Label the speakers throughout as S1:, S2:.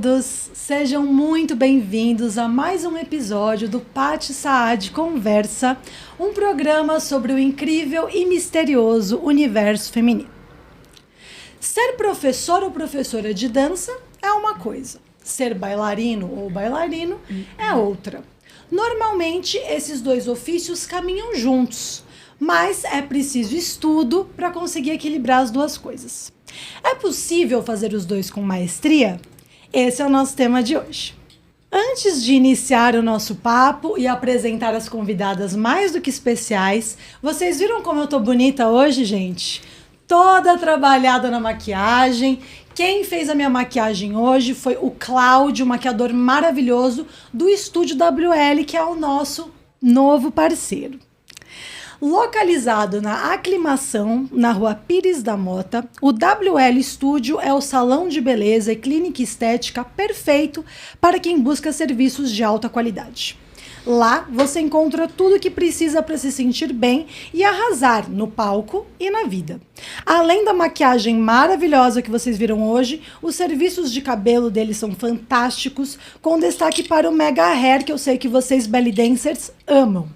S1: todos! Sejam muito bem-vindos a mais um episódio do Paty Saad Conversa, um programa sobre o incrível e misterioso universo feminino. Ser professor ou professora de dança é uma coisa, ser bailarino ou bailarino é outra. Normalmente, esses dois ofícios caminham juntos, mas é preciso estudo para conseguir equilibrar as duas coisas. É possível fazer os dois com maestria? Esse é o nosso tema de hoje. Antes de iniciar o nosso papo e apresentar as convidadas mais do que especiais, vocês viram como eu tô bonita hoje, gente? Toda trabalhada na maquiagem. Quem fez a minha maquiagem hoje foi o Cláudio, maquiador maravilhoso do Estúdio WL, que é o nosso novo parceiro. Localizado na Aclimação, na Rua Pires da Mota, o WL Studio é o salão de beleza e clínica estética perfeito para quem busca serviços de alta qualidade. Lá você encontra tudo o que precisa para se sentir bem e arrasar no palco e na vida. Além da maquiagem maravilhosa que vocês viram hoje, os serviços de cabelo deles são fantásticos, com destaque para o Mega Hair, que eu sei que vocês belly dancers amam.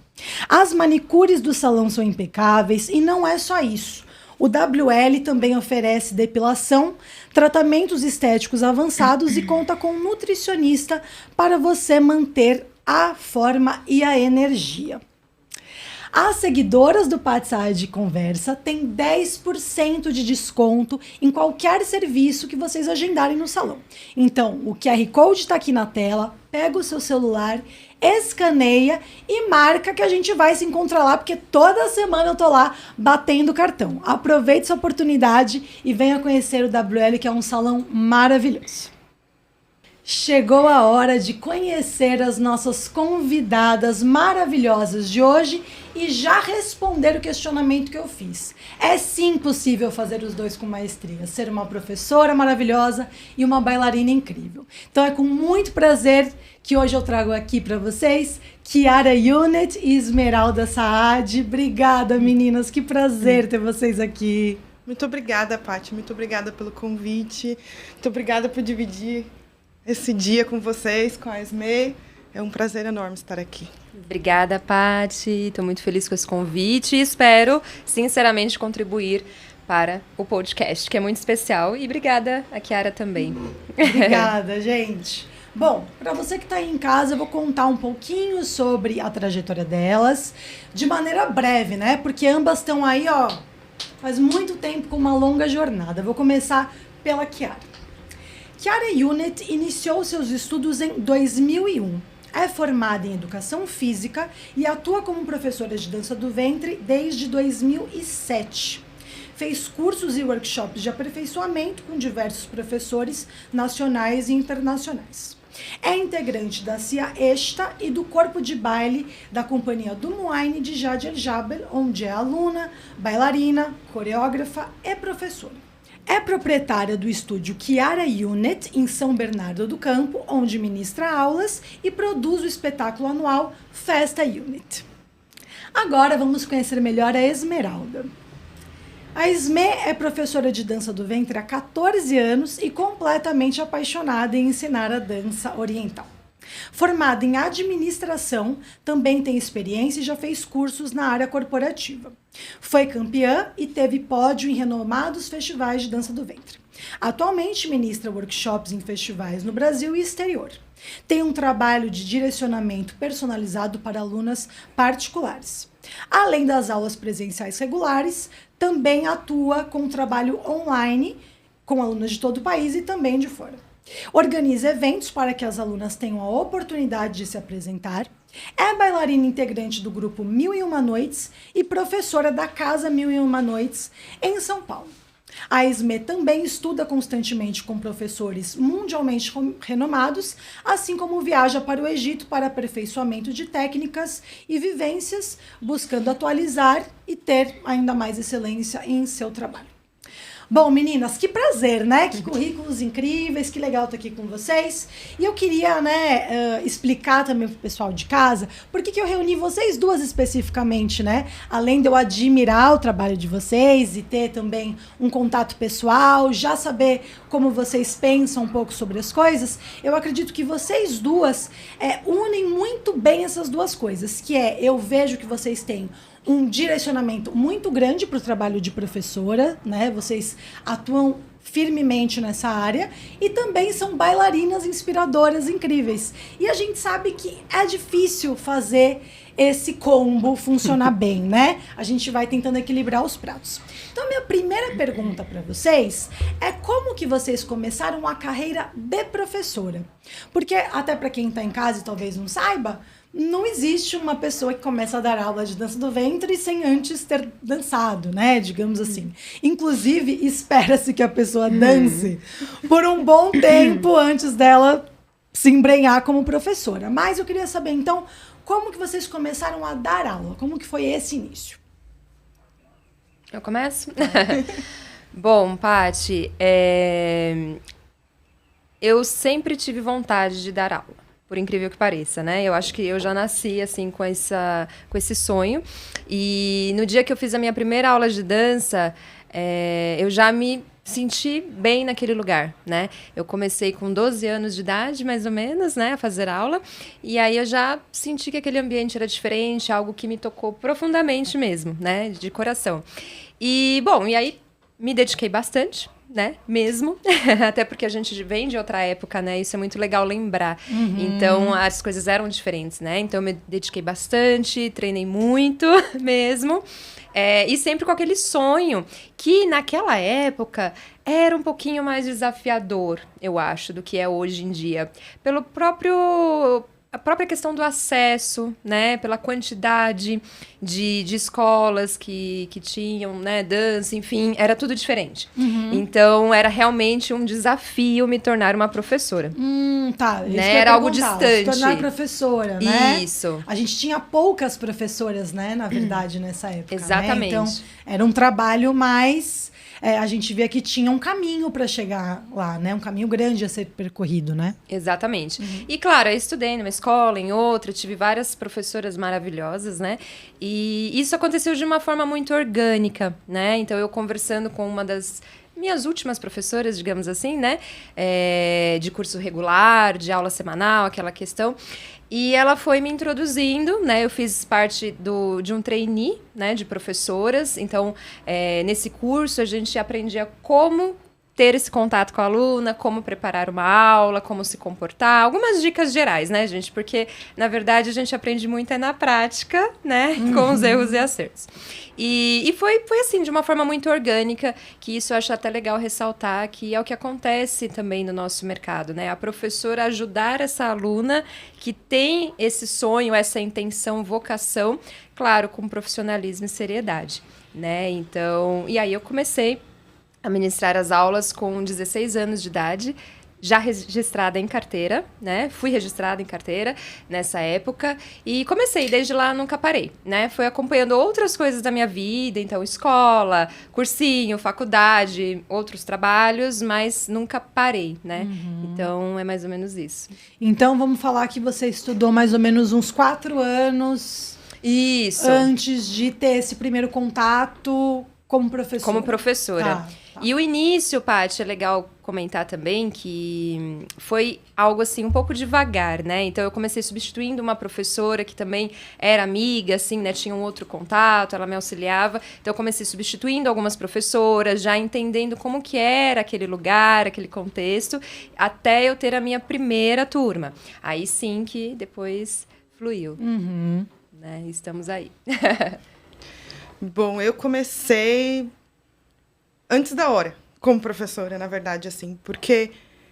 S1: As manicures do salão são impecáveis e não é só isso. O WL também oferece depilação, tratamentos estéticos avançados e conta com um nutricionista para você manter a forma e a energia. As seguidoras do Paty Saad Conversa têm 10% de desconto em qualquer serviço que vocês agendarem no salão. Então, o QR Code está aqui na tela, pega o seu celular, escaneia e marca que a gente vai se encontrar lá, porque toda semana eu tô lá batendo cartão. Aproveite essa oportunidade e venha conhecer o WL, que é um salão maravilhoso. Chegou a hora de conhecer as nossas convidadas maravilhosas de hoje e já responder o questionamento que eu fiz. É sim possível fazer os dois com maestria, ser uma professora maravilhosa e uma bailarina incrível. Então é com muito prazer que hoje eu trago aqui para vocês Chiara Unit e Esmeralda Saad. Obrigada, meninas, que prazer ter vocês aqui.
S2: Muito obrigada, Paty, muito obrigada pelo convite, muito obrigada por dividir esse dia com vocês, com a Esme. É um prazer enorme estar aqui.
S3: Obrigada, Paty. Estou muito feliz com esse convite e espero, sinceramente, contribuir para o podcast, que é muito especial. E obrigada a Chiara também.
S1: Obrigada, gente. Bom, para você que está aí em casa, eu vou contar um pouquinho sobre a trajetória delas, de maneira breve, né? Porque ambas estão aí, ó, faz muito tempo com uma longa jornada. Eu vou começar pela Chiara. Chiara Unit iniciou seus estudos em 2001. É formada em Educação Física e atua como professora de dança do ventre desde 2007. Fez cursos e workshops de aperfeiçoamento com diversos professores nacionais e internacionais. É integrante da CIA Esta e do corpo de baile da Companhia do Muayne de Jade El Jabel, onde é aluna, bailarina, coreógrafa e professora. É proprietária do estúdio Chiara Unit, em São Bernardo do Campo, onde ministra aulas e produz o espetáculo anual Festa Unit. Agora vamos conhecer melhor a Esmeralda. A Esme é professora de dança do ventre há 14 anos e completamente apaixonada em ensinar a dança oriental. Formada em administração, também tem experiência e já fez cursos na área corporativa. Foi campeã e teve pódio em renomados festivais de dança do ventre. Atualmente ministra workshops em festivais no Brasil e exterior. Tem um trabalho de direcionamento personalizado para alunas particulares. Além das aulas presenciais regulares, também atua com trabalho online com alunas de todo o país e também de fora. Organiza eventos para que as alunas tenham a oportunidade de se apresentar. É bailarina integrante do grupo 1001 Noites e professora da Casa 1001 Noites em São Paulo. A Esme também estuda constantemente com professores mundialmente renomados, assim como viaja para o Egito para aperfeiçoamento de técnicas e vivências, buscando atualizar e ter ainda mais excelência em seu trabalho. Bom, meninas, que prazer, né? Que currículos incríveis, que legal estar aqui com vocês. E eu queria, né, explicar também pro pessoal de casa por que eu reuni vocês duas especificamente, né? Além de eu admirar o trabalho de vocês e ter também um contato pessoal, já saber como vocês pensam um pouco sobre as coisas, eu acredito que vocês duas unem muito bem essas duas coisas, que eu vejo que vocês têm um direcionamento muito grande para o trabalho de professora, né? Vocês atuam firmemente nessa área e também são bailarinas inspiradoras incríveis. E a gente sabe que é difícil fazer esse combo funcionar bem, né? A gente vai tentando equilibrar os pratos. Então, minha primeira pergunta para vocês é como que vocês começaram a carreira de professora? Porque, até para quem está em casa e talvez não saiba, não existe uma pessoa que começa a dar aula de dança do ventre sem antes ter dançado, né? Digamos assim. Inclusive, espera-se que a pessoa dance por um bom tempo antes dela se embrenhar como professora. Mas eu queria saber, então, como que vocês começaram a dar aula? Como que foi esse início?
S3: Eu começo? Bom, Paty, eu sempre tive vontade de dar aula. Por incrível que pareça, né? Eu acho que eu já nasci, assim, com esse sonho. E no dia que eu fiz a minha primeira aula de dança, eu já me senti bem naquele lugar, né? Eu comecei com 12 anos de idade, mais ou menos, né? A fazer aula. E aí eu já senti que aquele ambiente era diferente, algo que me tocou profundamente mesmo, né? De coração. E, bom, e aí me dediquei bastante, né, mesmo, até porque a gente vem de outra época, né, isso é muito legal lembrar, então as coisas eram diferentes, né, então eu me dediquei bastante, treinei muito mesmo, e sempre com aquele sonho que naquela época era um pouquinho mais desafiador, eu acho, do que é hoje em dia, a própria questão do acesso, né, pela quantidade de escolas que tinham, né, dança, enfim, era tudo diferente. Então, era realmente um desafio me tornar uma professora.
S1: Tá.
S3: Né? Era algo distante.
S1: Se tornar professora, né?
S3: Isso.
S1: A gente tinha poucas professoras, né, na verdade, nessa época.
S3: Exatamente.
S1: Né? Então, era um trabalho mais... a gente via que tinha um caminho para chegar lá, né? Um caminho grande a ser percorrido, né?
S3: Exatamente. E, claro, eu estudei numa escola, em outra, tive várias professoras maravilhosas, né? E isso aconteceu de uma forma muito orgânica, né? Então, eu conversando com uma das minhas últimas professoras, digamos assim, né? De curso regular, de aula semanal, aquela questão. E ela foi me introduzindo, né? Eu fiz parte de um trainee, né? De professoras. Então, nesse curso, a gente aprendia como ter esse contato com a aluna, como preparar uma aula, como se comportar. Algumas dicas gerais, né, gente? Porque, na verdade, a gente aprende muito na prática, né? Com os erros e acertos. E foi assim, de uma forma muito orgânica, que isso eu acho até legal ressaltar, que é o que acontece também no nosso mercado, né? A professora ajudar essa aluna que tem esse sonho, essa intenção, vocação, claro, com profissionalismo e seriedade, né? Então, e aí eu comecei a ministrar as aulas com 16 anos de idade, já registrada em carteira, né? Fui registrada em carteira nessa época e comecei, desde lá nunca parei, né? Fui acompanhando outras coisas da minha vida, então escola, cursinho, faculdade, outros trabalhos, mas nunca parei, né? Então é mais ou menos isso.
S1: Então vamos falar que você estudou mais ou menos uns 4 anos
S3: Isso.
S1: Antes de ter esse primeiro contato como professora.
S3: Como professora.
S1: Tá.
S3: E o início, Paty, é legal comentar também que foi algo assim um pouco devagar, né? Então eu comecei substituindo uma professora que também era amiga, assim, né? Tinha um outro contato, ela me auxiliava. Então eu comecei substituindo algumas professoras, já entendendo como que era aquele lugar, aquele contexto, até eu ter a minha primeira turma. Aí sim que depois fluiu. Né? Estamos aí.
S2: Bom, eu comecei antes da hora, como professora, na verdade, assim, porque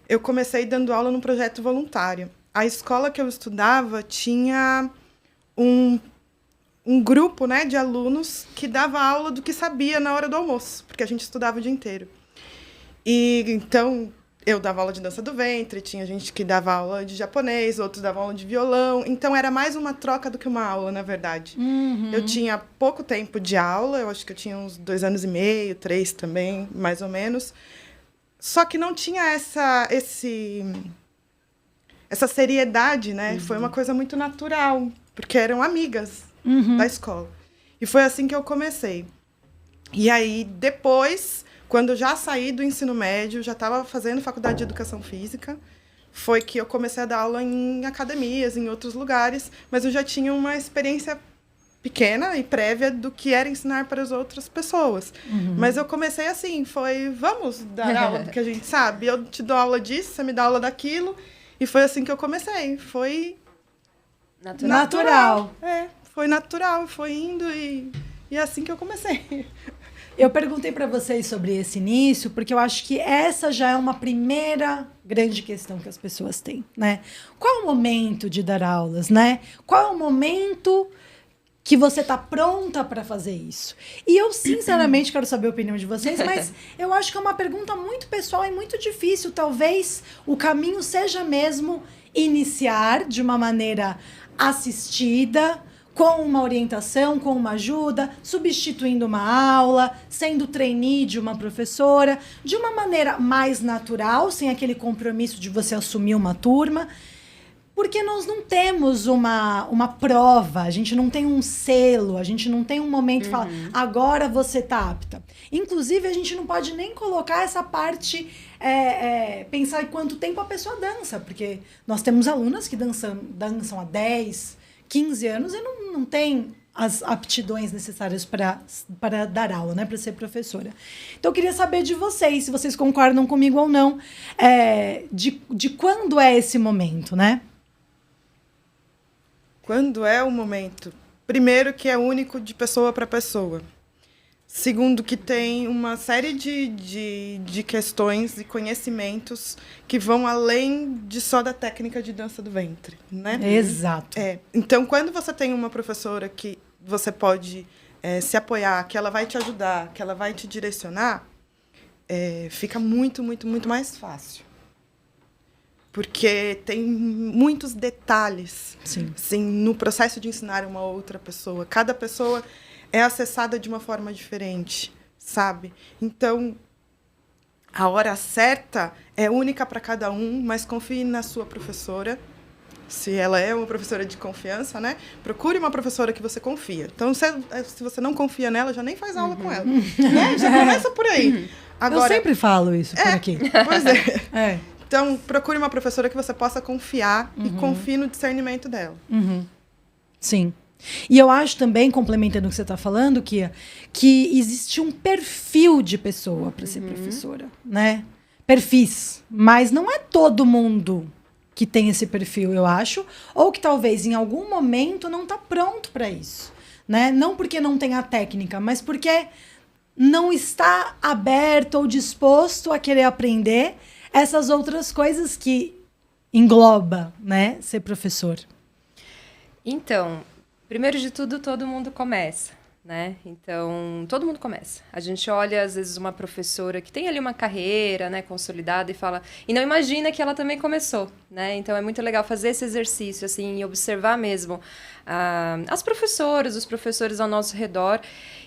S2: eu comecei dando aula num projeto voluntário. A escola que eu estudava tinha um grupo, né, de alunos que dava aula do que sabia na hora do almoço, porque a gente estudava o dia inteiro. E então eu dava aula de dança do ventre, tinha gente que dava aula de japonês, outros davam aula de violão. Então, era mais uma troca do que uma aula, na verdade. Eu tinha pouco tempo de aula, eu acho que eu tinha uns 2 anos e meio, 3 também, mais ou menos. Só que não tinha essa seriedade, né? Foi uma coisa muito natural, porque eram amigas da escola. E foi assim que eu comecei. E aí, depois, quando eu já saí do ensino médio, já estava fazendo faculdade de educação física, foi que eu comecei a dar aula em academias, em outros lugares, mas eu já tinha uma experiência pequena e prévia do que era ensinar para as outras pessoas. Mas eu comecei assim, vamos dar aula do que a gente sabe. Eu te dou aula disso, você me dá aula daquilo. E foi assim que eu comecei. Foi
S1: natural.
S2: Foi natural, foi indo e é assim que eu comecei.
S1: Eu perguntei para vocês sobre esse início, porque eu acho que essa já é uma primeira grande questão que as pessoas têm, né? Qual é o momento de dar aulas, né? Qual é o momento que você está pronta para fazer isso? E eu, sinceramente, quero saber a opinião de vocês, mas eu acho que é uma pergunta muito pessoal e muito difícil. Talvez o caminho seja mesmo iniciar de uma maneira assistida, com uma orientação, com uma ajuda, substituindo uma aula, sendo trainee de uma professora, de uma maneira mais natural, sem aquele compromisso de você assumir uma turma. Porque nós não temos uma prova, a gente não tem um selo, a gente não tem um momento que fala, agora você tá apta. Inclusive, a gente não pode nem colocar essa parte, pensar em quanto tempo a pessoa dança, porque nós temos alunas que dançam há 10, 15 anos e não tem as aptidões necessárias para dar aula, né, para ser professora. Então, eu queria saber de vocês, se vocês concordam comigo ou não, de quando é esse momento, né?
S2: Quando é o momento? Primeiro, que é único de pessoa para pessoa. Segundo, que tem uma série de questões e conhecimentos que vão além de só da técnica de dança do ventre, né?
S1: Exato.
S2: Então, quando você tem uma professora que você pode se apoiar, que ela vai te ajudar, que ela vai te direcionar, fica muito, muito, muito mais fácil. Porque tem muitos detalhes assim, no processo de ensinar uma outra pessoa. Cada pessoa é acessada de uma forma diferente, sabe? Então, a hora certa é única para cada um, mas confie na sua professora. Se ela é uma professora de confiança, né? Procure uma professora que você confia. Então, se você não confia nela, já nem faz aula com ela. Né? Já começa por aí. Agora,
S1: eu sempre falo isso por aqui.
S2: Pois é. Então, procure uma professora que você possa confiar e confie no discernimento dela.
S1: Sim. E eu acho também, complementando o que você está falando, Kia, que existe um perfil de pessoa para ser professora, né? Perfis. Mas não é todo mundo que tem esse perfil, eu acho, ou que talvez em algum momento não está pronto para isso, né? Não porque não tem a técnica, mas porque não está aberto ou disposto a querer aprender essas outras coisas que engloba, né, ser professor.
S3: Então, primeiro de tudo, todo mundo começa, né? Então, todo mundo começa. A gente olha, às vezes, uma professora que tem ali uma carreira, né, consolidada e fala... E não imagina que ela também começou, né? Então, é muito legal fazer esse exercício, assim, e observar mesmo as professoras, os professores ao nosso redor.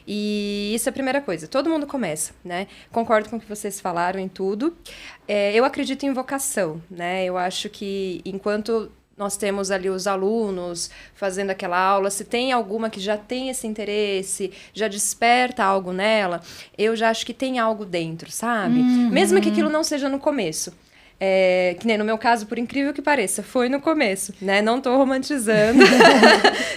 S3: E isso é a primeira coisa. Todo mundo começa, né? Concordo com o que vocês falaram em tudo. Eu acredito em vocação, né? Eu acho que enquanto nós temos ali os alunos fazendo aquela aula, se tem alguma que já tem esse interesse, já desperta algo nela, eu já acho que tem algo dentro, sabe? Mesmo que aquilo não seja no começo. Que nem no meu caso, por incrível que pareça, foi no começo, né? Não tô romantizando,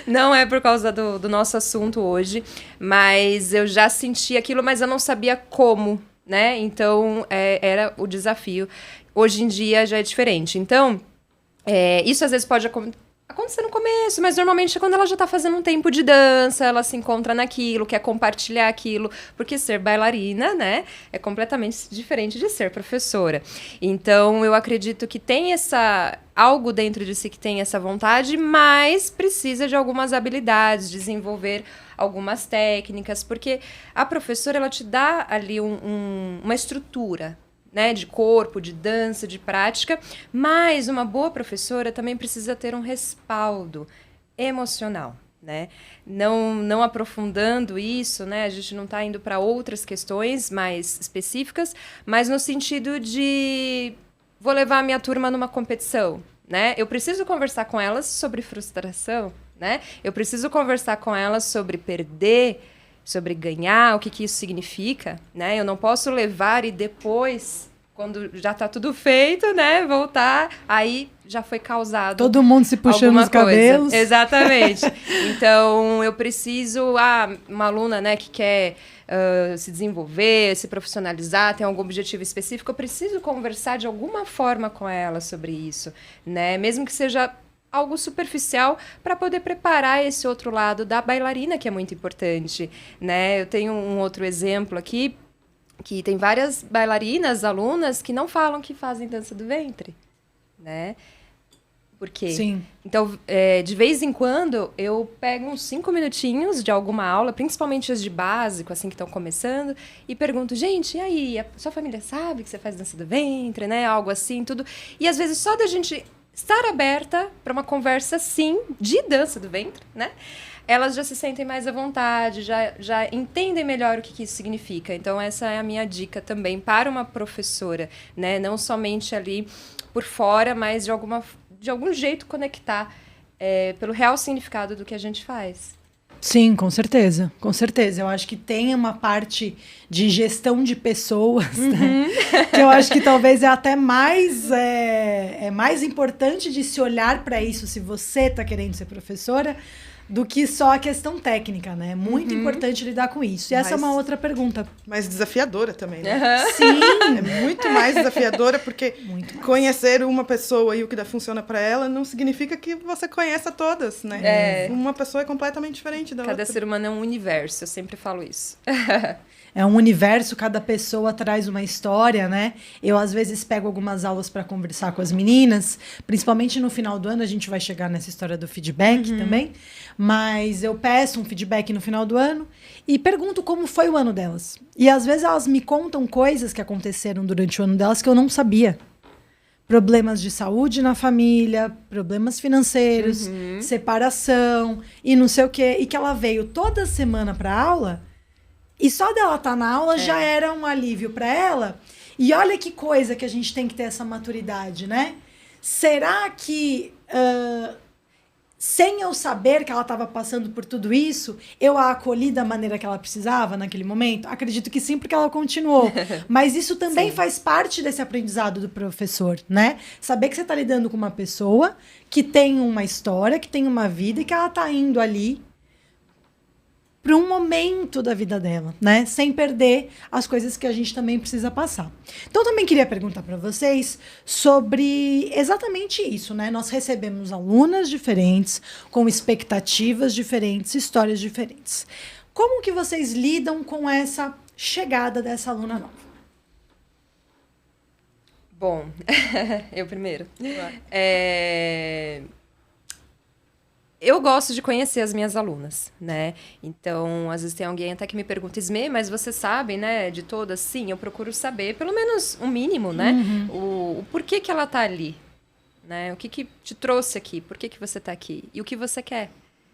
S3: não é por causa do nosso assunto hoje, mas eu já senti aquilo, mas eu não sabia como, né? Então, era o desafio. Hoje em dia já é diferente. Então, isso às vezes pode acontecer no começo, mas normalmente é quando ela já tá fazendo um tempo de dança, ela se encontra naquilo, quer compartilhar aquilo, porque ser bailarina, né, é completamente diferente de ser professora. Então, eu acredito que tem algo dentro de si que tem essa vontade, mas precisa de algumas habilidades, desenvolver algumas técnicas, porque a professora, ela te dá ali uma estrutura, né, de corpo, de dança, de prática, mas uma boa professora também precisa ter um respaldo emocional, né? Não aprofundando isso, né? A gente não está indo para outras questões mais específicas, mas no sentido de vou levar a minha turma numa competição, né? Eu preciso conversar com elas sobre frustração, né? Eu preciso conversar com elas sobre perder, sobre ganhar, o que isso significa, né? Eu não posso levar e depois, quando já está tudo feito, né, voltar, aí já foi causado
S1: todo mundo se puxando os cabelos.
S3: Exatamente. Então, eu preciso... uma aluna, né, que quer se desenvolver, se profissionalizar, tem algum objetivo específico, eu preciso conversar de alguma forma com ela sobre isso, né? Mesmo que seja algo superficial, para poder preparar esse outro lado da bailarina, que é muito importante, né? Eu tenho um outro exemplo aqui, que tem várias bailarinas, alunas, que não falam que fazem dança do ventre, né? Por quê?
S1: Sim.
S3: Então, de vez em quando, eu pego uns 5 minutinhos de alguma aula, principalmente as de básico, assim, que estão começando, e pergunto, gente, e aí, a sua família sabe que você faz dança do ventre, né? Algo assim, tudo. E, às vezes, só da gente estar aberta para uma conversa, sim, de dança do ventre, né? Elas já se sentem mais à vontade, já entendem melhor o que isso significa. Então, essa é a minha dica também para uma professora, né? Não somente ali por fora, mas de algum jeito conectar pelo real significado do que a gente faz.
S1: Sim, com certeza, com certeza. Eu acho que tem uma parte de gestão de pessoas, né? Que eu acho que talvez é até mais, mais importante de se olhar para isso se você está querendo ser professora, do que só a questão técnica, né? Muito importante lidar com isso. E essa é uma outra pergunta.
S2: Mas desafiadora também, né?
S1: Sim!
S2: É muito mais desafiadora, porque conhecer uma pessoa e o que funciona para ela não significa que você conheça todas, né? Uma pessoa é completamente diferente da outra.
S3: Cada ser humano é um universo, eu sempre falo isso.
S1: É um universo, cada pessoa traz uma história, né? Eu, às vezes, pego algumas aulas para conversar com as meninas, principalmente no final do ano, a gente vai chegar nessa história do feedback também, mas eu peço um feedback no final do ano e pergunto como foi o ano delas. E, às vezes, elas me contam coisas que aconteceram durante o ano delas que eu não sabia. Problemas de saúde na família, problemas financeiros, separação e não sei o quê. E que ela veio toda semana para aula... E só dela estar na aula já era um alívio para ela. E olha que coisa que a gente tem que ter essa maturidade, né? Será que, sem eu saber que ela estava passando por tudo isso, eu a acolhi da maneira que ela precisava naquele momento? Acredito que sim, porque ela continuou. Mas isso também faz parte desse aprendizado do professor, né? Saber que você está lidando com uma pessoa que tem uma história, que tem uma vida e que ela está indo ali para um momento da vida dela, né? Sem perder as coisas que a gente também precisa passar. Então, também queria perguntar para vocês sobre exatamente isso, né? Nós recebemos alunas diferentes, com expectativas diferentes, histórias diferentes. Como que vocês lidam com essa chegada dessa aluna nova?
S3: Bom, eu primeiro. Eu gosto de conhecer as minhas alunas, né? Então, às vezes tem alguém até que me pergunta, Ismê, mas você sabe, né, de todas? Sim, eu procuro saber, pelo menos um mínimo, né? O porquê que ela tá ali, né? O que te trouxe aqui? Por que você tá aqui? E o que você quer?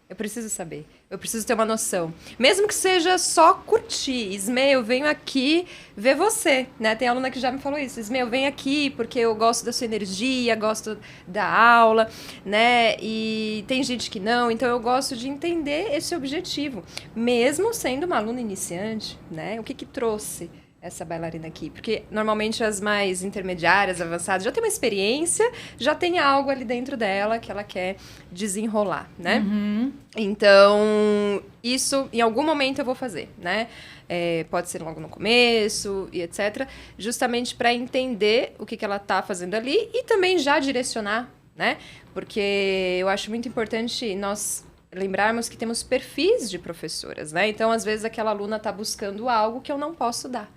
S3: Eu preciso saber. Eu preciso ter uma noção. Mesmo que seja só curtir. Ismê, eu venho aqui ver você, né? Tem aluna que já me falou isso. Ismê, eu venho aqui porque eu gosto da sua energia, gosto da aula, né? E tem gente que não. Então, eu gosto de entender esse objetivo. Mesmo sendo uma aluna iniciante, né? O que trouxe essa bailarina aqui? Porque, normalmente, as mais intermediárias, avançadas, já tem uma experiência, já tem algo ali dentro dela que ela quer desenrolar, né? Então, isso, em algum momento, eu vou fazer, né? Pode ser logo no começo e etc. Justamente para entender o que ela está fazendo ali e também já direcionar, né? Porque eu acho muito importante nós lembrarmos que temos perfis de professoras, né? Então, às vezes, aquela aluna está buscando algo que eu não posso dar.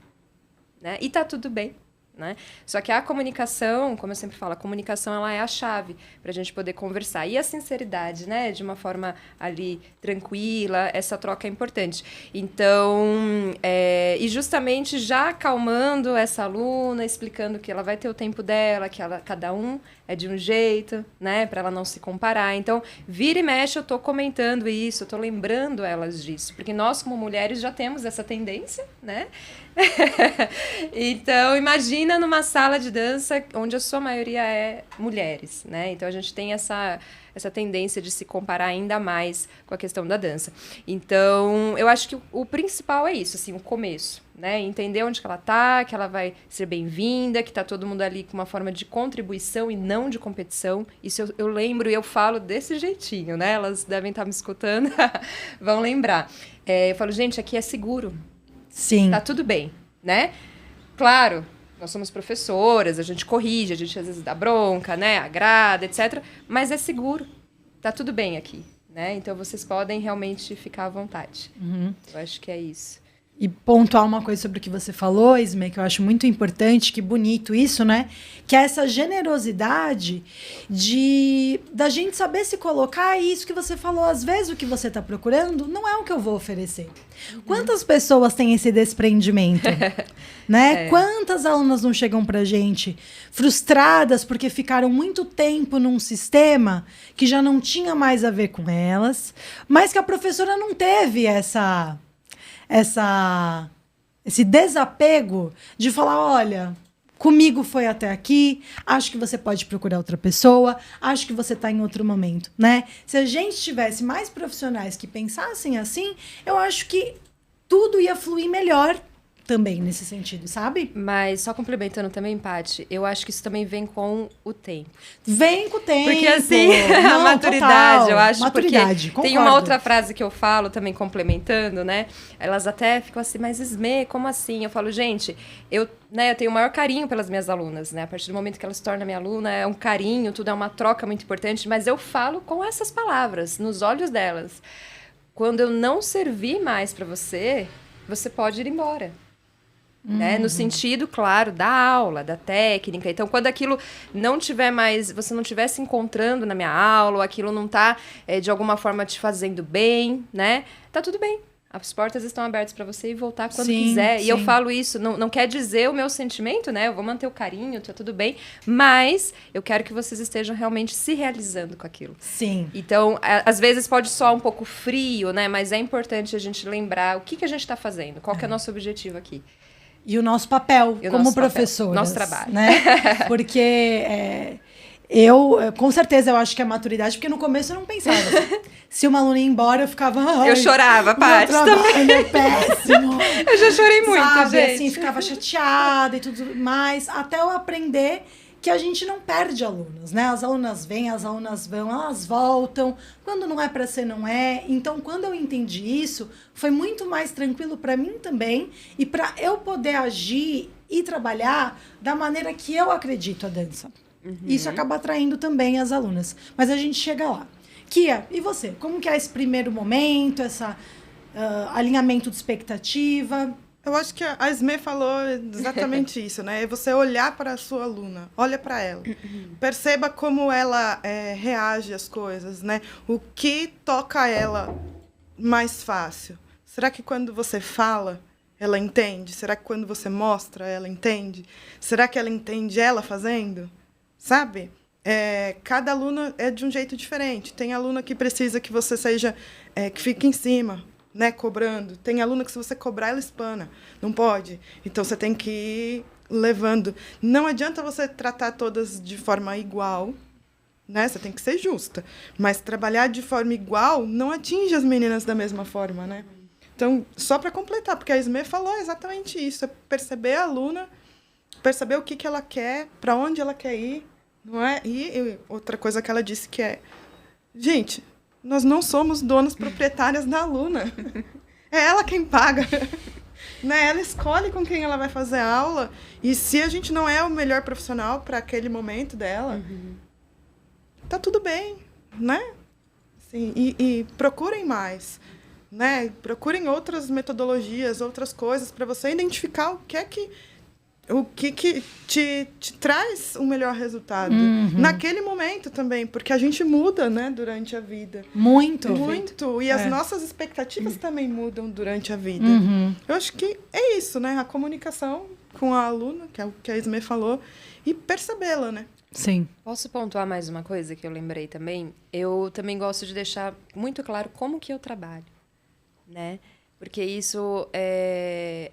S3: Né? E tá tudo bem, né? Só que a comunicação, como eu sempre falo, a comunicação ela é a chave para a gente poder conversar. E a sinceridade, né? De uma forma ali tranquila, essa troca é importante. Então, e justamente já acalmando essa aluna, explicando que ela vai ter o tempo dela, que cada um é de um jeito, né? Para ela não se comparar. Então, vira e mexe, eu tô comentando isso, eu tô lembrando elas disso. Porque nós, como mulheres, já temos essa tendência, né? Então, imagina numa sala de dança onde a sua maioria é mulheres, né? Então, a gente tem essa tendência de se comparar ainda mais com a questão da dança. Então, eu acho que o principal é isso, assim, o começo, né? Entender onde que ela tá, que ela vai ser bem-vinda, que tá todo mundo ali com uma forma de contribuição e não de competição. Isso eu lembro e eu falo desse jeitinho, né? Elas devem estar me escutando, vão lembrar. Eu falo, gente, aqui é seguro.
S1: Sim.
S3: Tá tudo bem, né? Claro, nós somos professoras, a gente corrige, a gente às vezes dá bronca, né? Agrada, etc. Mas é seguro. Tá tudo bem aqui, né? Então, vocês podem realmente ficar à vontade. Eu acho que é isso.
S1: E pontuar uma coisa sobre o que você falou, Isme, que eu acho muito importante, que bonito isso, né? Que é essa generosidade da gente saber se colocar, e isso que você falou, às vezes o que você está procurando não é o que eu vou oferecer. Quantas pessoas têm esse desprendimento? Né? Quantas alunas não chegam pra gente frustradas porque ficaram muito tempo num sistema que já não tinha mais a ver com elas, mas que a professora não teve esse desapego de falar, olha, comigo foi até aqui, acho que você pode procurar outra pessoa, acho que você está em outro momento, né? Se a gente tivesse mais profissionais que pensassem assim, eu acho que tudo ia fluir melhor também nesse sentido, sabe?
S3: Mas só complementando também, Paty, eu acho que isso também vem com o tempo.
S1: Vem com o tempo.
S3: Porque assim, a maturidade,
S1: total.
S3: eu acho,
S1: maturidade,
S3: porque tem uma outra frase que eu falo também complementando, né? Elas até ficam assim, mas Isme, como assim? Eu falo, gente, eu tenho o maior carinho pelas minhas alunas, né? A partir do momento que ela se torna minha aluna, é um carinho, tudo é uma troca muito importante, mas eu falo com essas palavras, nos olhos delas. Quando eu não servir mais para você, você pode ir embora. Né? No sentido, claro, da aula, da técnica. Então, quando aquilo não tiver mais, você não estiver se encontrando na minha aula, ou aquilo não está, de alguma forma, te fazendo bem, né? Tá tudo bem. As portas estão abertas para você ir voltar quando quiser.
S1: Sim.
S3: E eu falo isso, não quer dizer o meu sentimento, né? Eu vou manter o carinho, tá tudo bem. Mas eu quero que vocês estejam realmente se realizando com aquilo.
S1: Sim.
S3: Então, às vezes pode soar um pouco frio, né? Mas é importante a gente lembrar o que a gente está fazendo, qual que é o nosso objetivo aqui.
S1: E o nosso papel como professores.
S3: Nosso trabalho.
S1: Né? Porque eu, com certeza, eu acho que é maturidade, porque no começo eu não pensava assim. Se uma aluna ia embora, eu ficava...
S3: Eu chorava, Paty, também.
S1: É péssimo.
S3: Eu já chorei muito,
S1: sabe?
S3: gente.
S1: Assim, ficava chateada e tudo mais, até eu aprender que a gente não perde alunos, né? As alunas vêm, as alunas vão, elas voltam. Quando não é para ser, não é. Então, quando eu entendi isso, foi muito mais tranquilo para mim também e para eu poder agir e trabalhar da maneira que eu acredito a dança. Isso acaba atraindo também as alunas. Mas a gente chega lá. Kia, e você? Como que é esse primeiro momento, esse alinhamento de expectativa?
S2: Eu acho que a Isme falou exatamente isso, né? É você olhar para a sua aluna, olha para ela. Perceba como ela reage às coisas, né? O que toca ela mais fácil. Será que quando você fala, ela entende? Será que quando você mostra, ela entende? Será que ela entende ela fazendo? Sabe? Cada aluna é de um jeito diferente. Tem aluna que precisa que você seja, que fique em cima, né, cobrando. Tem aluna que se você cobrar, ela espana. Não pode. Então, você tem que ir levando. Não adianta você tratar todas de forma igual, né? Você tem que ser justa. Mas trabalhar de forma igual não atinge as meninas da mesma forma, né? Então, só para completar, porque a Isme falou exatamente isso. É perceber a aluna, perceber o que ela quer, para onde ela quer ir, não é? E outra coisa que ela disse que é... Gente... Nós não somos donas proprietárias da aluna. É ela quem paga. Né? Ela escolhe com quem ela vai fazer a aula. E se a gente não é o melhor profissional para aquele momento dela, tá tudo bem, né? Assim, e procurem mais. Né? Procurem outras metodologias, outras coisas, para você identificar o que é que... o que te traz o melhor resultado. Naquele momento também, porque a gente muda, né, durante a vida.
S1: Muito.
S2: Muito. E as nossas expectativas também mudam durante a vida. Eu acho que é isso, né? A comunicação com a aluna, que é o que a Ismê falou, e percebê-la, né?
S1: Sim.
S3: Posso pontuar mais uma coisa que eu lembrei também? Eu também gosto de deixar muito claro como que eu trabalho, né? Porque isso,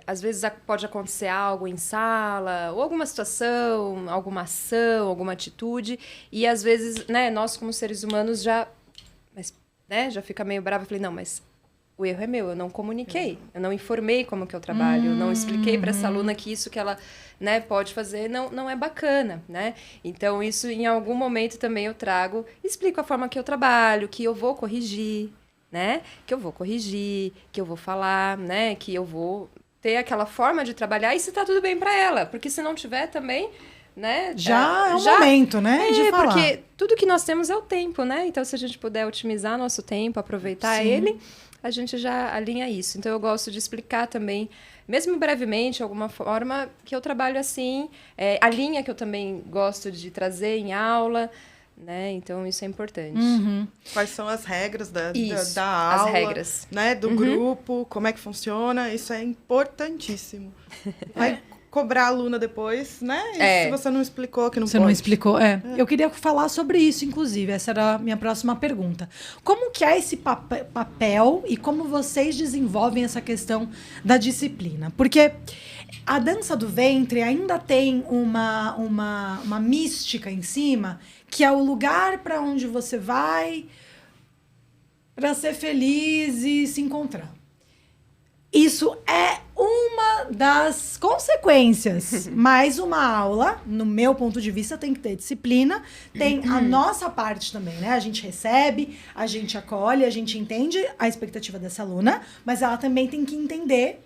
S3: às vezes pode acontecer algo em sala, ou alguma situação, alguma ação, alguma atitude, e às vezes, né, nós como seres humanos já fica meio brava. Eu falei, não, mas o erro é meu, eu não comuniquei, eu não informei como que eu trabalho, eu não expliquei para essa aluna que isso que ela, né, pode fazer não é bacana, né? Então, isso em algum momento também eu trago, explico a forma que eu trabalho, que eu vou corrigir, né? Que eu vou corrigir, que eu vou falar, né? Que eu vou ter aquela forma de trabalhar e se tá tudo bem para ela. Porque se não tiver também, né?
S1: Já é o momento, né? De falar.
S3: Porque tudo que nós temos é o tempo, né? Então, se a gente puder otimizar nosso tempo, aproveitar ele, a gente já alinha isso. Então, eu gosto de explicar também, mesmo brevemente, alguma forma, que eu trabalho assim. A linha que eu também gosto de trazer em aula, né? Então, isso é importante.
S2: Quais são as regras da
S3: Isso,
S2: aula,
S3: as regras.
S2: Né? Do grupo, como é que funciona, isso é importantíssimo. Vai cobrar a aluna depois, né? E se você não explicou, que não
S1: Você
S2: pode.
S1: não explicou, Eu queria falar sobre isso, inclusive, essa era a minha próxima pergunta. Como que é esse papel e como vocês desenvolvem essa questão da disciplina? Porque a dança do ventre ainda tem uma mística em cima, que é o lugar para onde você vai para ser feliz e se encontrar. Isso é uma das consequências, mas uma aula, no meu ponto de vista, tem que ter disciplina, tem a nossa parte também, né? A gente recebe, a gente acolhe, a gente entende a expectativa dessa aluna, mas ela também tem que entender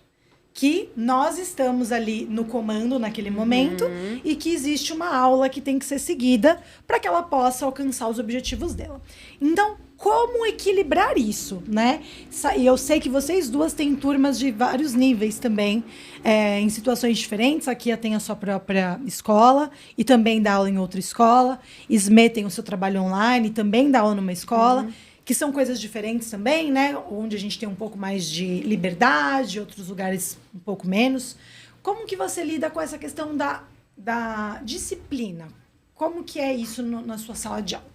S1: que nós estamos ali no comando naquele momento e que existe uma aula que tem que ser seguida para que ela possa alcançar os objetivos dela. Então, como equilibrar isso, né? E eu sei que vocês duas têm turmas de vários níveis também, em situações diferentes. A Kia tem a sua própria escola e também dá aula em outra escola. Ismê tem o seu trabalho online e também dá aula numa escola. Que são coisas diferentes também, né? Onde a gente tem um pouco mais de liberdade, outros lugares um pouco menos. Como que você lida com essa questão da disciplina? Como que é isso na sua sala de aula?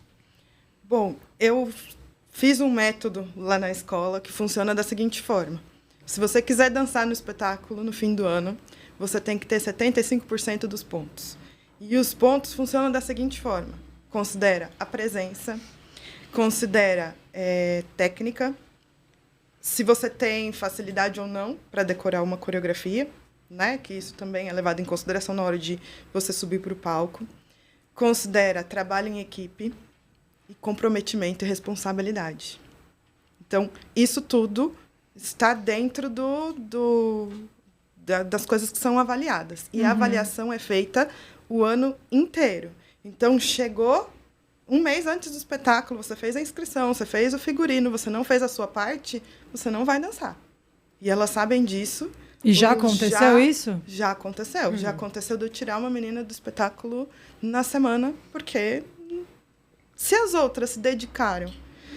S2: Bom, eu fiz um método lá na escola que funciona da seguinte forma. Se você quiser dançar no espetáculo no fim do ano, você tem que ter 75% dos pontos. E os pontos funcionam da seguinte forma. Considera a presença, considera técnica, se você tem facilidade ou não para decorar uma coreografia, né? Que isso também é levado em consideração na hora de você subir para o palco. Considera trabalho em equipe e comprometimento e responsabilidade. Então, isso tudo está dentro das coisas que são avaliadas. E a avaliação é feita o ano inteiro. Então, chegou um mês antes do espetáculo, você fez a inscrição, você fez o figurino, você não fez a sua parte, você não vai dançar. E elas sabem disso.
S1: E já aconteceu isso?
S2: Já aconteceu. Já aconteceu de eu tirar uma menina do espetáculo na semana, porque se as outras se dedicaram,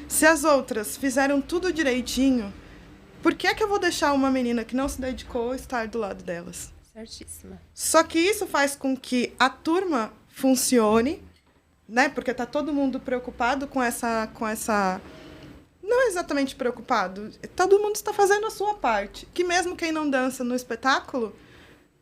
S2: se as outras fizeram tudo direitinho, por que é que eu vou deixar uma menina que não se dedicou estar do lado delas?
S3: Certíssima.
S2: Só que isso faz com que a turma funcione, né? Porque tá todo mundo preocupado com essa... Não exatamente preocupado. Todo mundo está fazendo a sua parte. Que mesmo quem não dança no espetáculo,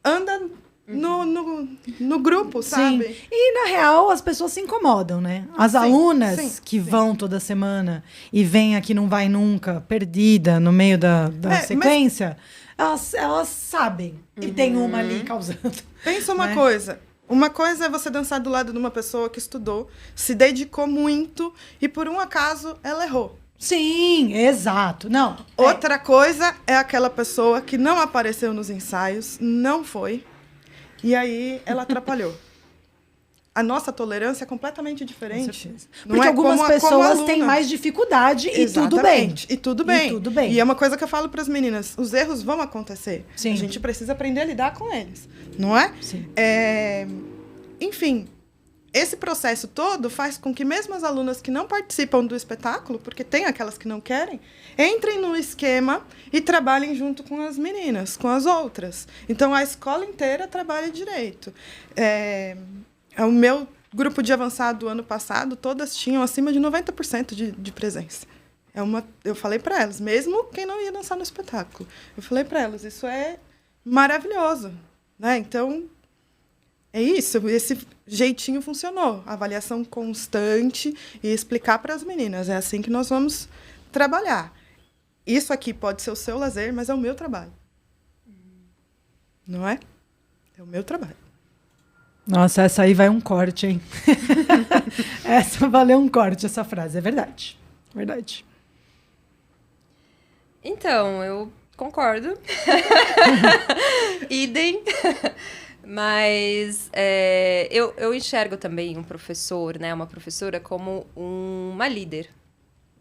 S2: anda no grupo, sabe?
S1: Sim. E, na real, as pessoas se incomodam, né? As alunas que vão toda semana e vêm aqui não vai nunca, perdida no meio da sequência, elas sabem que tem uma ali causando.
S2: Pensa uma coisa. Uma coisa é você dançar do lado de uma pessoa que estudou, se dedicou muito e, por um acaso, ela errou.
S1: Sim, exato. Não.
S2: Outra coisa é aquela pessoa que não apareceu nos ensaios, não foi, e aí ela atrapalhou. a nossa tolerância é completamente diferente. Não
S1: Porque
S2: é
S1: algumas
S2: como
S1: pessoas
S2: aluna.
S1: têm mais dificuldade e tudo bem.
S2: Exatamente. E tudo bem.
S1: E tudo bem.
S2: E é uma coisa que eu falo para as meninas, os erros vão acontecer.
S1: Sim.
S2: A gente precisa aprender a lidar com eles, não é?
S1: Sim.
S2: Enfim, esse processo todo faz com que mesmo as alunas que não participam do espetáculo, porque tem aquelas que não querem, entrem no esquema e trabalhem junto com as meninas, com as outras. Então, a escola inteira trabalha direito. O meu grupo de avançado do ano passado, todas tinham acima de 90% de presença. Eu falei para elas, mesmo quem não ia dançar no espetáculo, eu falei para elas, isso é maravilhoso, né? Então, é isso, esse jeitinho funcionou. Avaliação constante e explicar para as meninas. É assim que nós vamos trabalhar. Isso aqui pode ser o seu lazer, mas é o meu trabalho. Não é? É o meu trabalho.
S1: Nossa, essa aí vai um corte, hein? Essa valeu um corte, essa frase. É verdade. Verdade.
S3: Então, eu concordo. Idem. Mas eu enxergo também um professor, né, uma professora, como uma líder,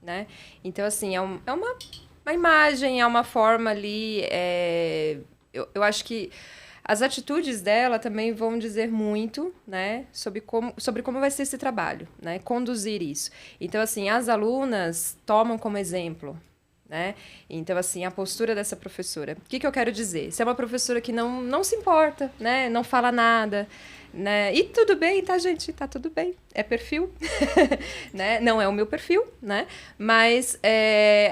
S3: né? Então, assim, é uma imagem, é uma forma ali... Eu acho que as atitudes dela também vão dizer muito, né, sobre como vai ser esse trabalho, né? Conduzir isso. Então, assim, as alunas tomam como exemplo, né? Então, assim, a postura dessa professora. O que eu quero dizer? Se é uma professora que não se importa, né? Não fala nada, né? E tudo bem, tá, gente? Tá tudo bem. É perfil, né? Não é o meu perfil, né? Mas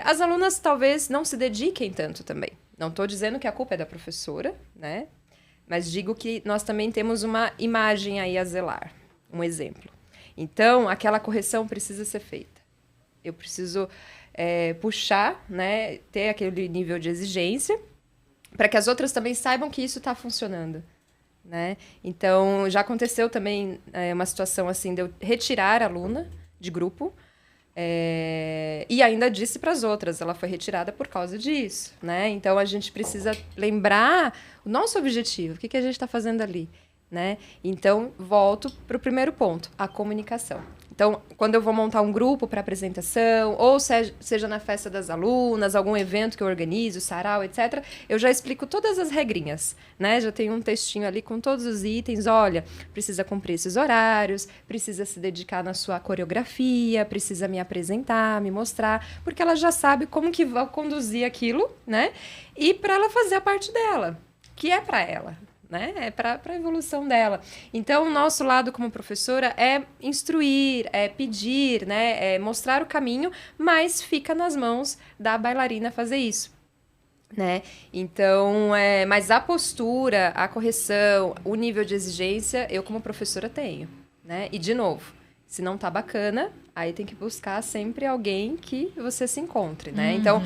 S3: as alunas talvez não se dediquem tanto também. Não estou dizendo que a culpa é da professora, né? Mas digo que nós também temos uma imagem aí a zelar, um exemplo. Então, aquela correção precisa ser feita. Eu preciso... puxar, né, ter aquele nível de exigência, para que as outras também saibam que isso está funcionando, né? Então, já aconteceu também uma situação assim de eu retirar a aluna de grupo, e ainda disse para as outras, ela foi retirada por causa disso, né? Então, a gente precisa lembrar o nosso objetivo, o que a gente está fazendo ali, né? Então, volto para o primeiro ponto, a comunicação. Então, quando eu vou montar um grupo para apresentação, ou seja na festa das alunas, algum evento que eu organizo, sarau, etc., eu já explico todas as regrinhas, né? Já tenho um textinho ali com todos os itens. Olha, precisa cumprir esses horários, precisa se dedicar na sua coreografia, precisa me apresentar, me mostrar, porque ela já sabe como que vai conduzir aquilo, né? E para ela fazer a parte dela, que é para ela, né? É para a evolução dela. Então, o nosso lado como professora é instruir, é pedir, né? É mostrar o caminho, mas fica nas mãos da bailarina fazer isso, né? Então, mas a postura, a correção, o nível de exigência, eu como professora tenho, né? E, de novo, se não tá bacana, aí tem que buscar sempre alguém que você se encontre, né? Então,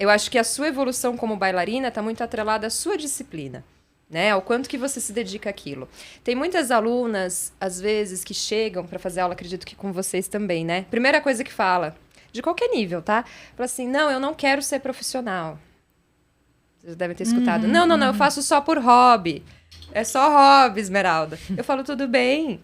S3: eu acho que a sua evolução como bailarina está muito atrelada à sua disciplina, né? Ao quanto que você se dedica àquilo. Tem muitas alunas, às vezes, que chegam para fazer aula, acredito que com vocês também, né? Primeira coisa que fala, de qualquer nível, tá? Fala assim, não, eu não quero ser profissional. Vocês devem ter escutado. Não, eu faço só por hobby. É só hobby, Esmeralda. Eu falo, tudo bem.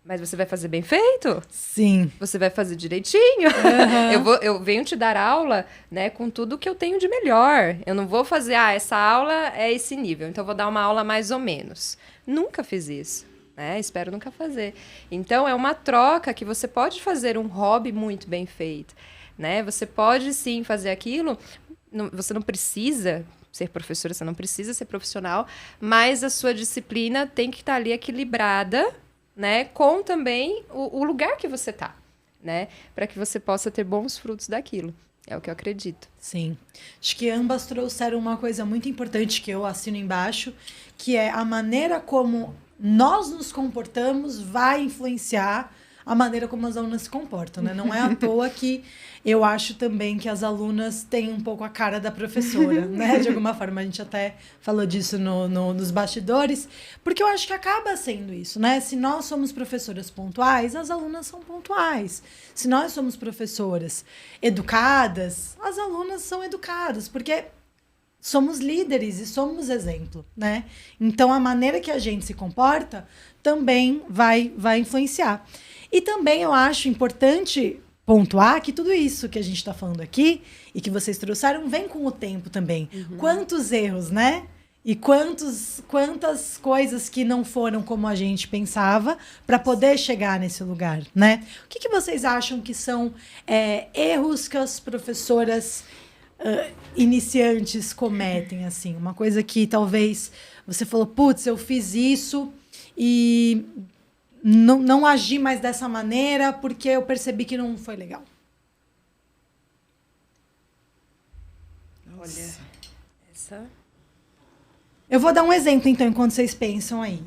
S3: Mas você vai fazer bem feito?
S1: Sim.
S3: Você vai fazer direitinho? Uhum. Eu venho te dar aula, né, com tudo que eu tenho de melhor. Eu não vou fazer, essa aula é esse nível, então eu vou dar uma aula mais ou menos. Nunca fiz isso, né? Espero nunca fazer. Então, é uma troca que você pode fazer um hobby muito bem feito, né? Você pode, sim, fazer aquilo. Você não precisa ser professora, você não precisa ser profissional, mas a sua disciplina tem que estar ali equilibrada, né, com também o lugar que você tá, né, para que você possa ter bons frutos daquilo. É o que eu acredito.
S1: Sim. Acho que ambas trouxeram uma coisa muito importante que eu assino embaixo, que é a maneira como nós nos comportamos vai influenciar a maneira como as alunas se comportam, né? Não é à toa que eu acho também que as alunas têm um pouco a cara da professora, né? De alguma forma, a gente até falou disso nos bastidores, porque eu acho que acaba sendo isso, né? Se nós somos professoras pontuais, as alunas são pontuais. Se nós somos professoras educadas, as alunas são educadas, porque somos líderes e somos exemplo, né? Então, a maneira que a gente se comporta também vai influenciar. E também eu acho importante pontuar que tudo isso que a gente está falando aqui e que vocês trouxeram vem com o tempo também. Quantos erros, né? E quantas coisas que não foram como a gente pensava para poder chegar nesse lugar, né? O que vocês acham que são erros que as professoras iniciantes cometem, assim? Uma coisa que talvez você falou, putz, eu fiz isso e não agi mais dessa maneira porque eu percebi que não foi legal.
S3: Olha, essa...
S1: Eu vou dar um exemplo, então, enquanto vocês pensam aí.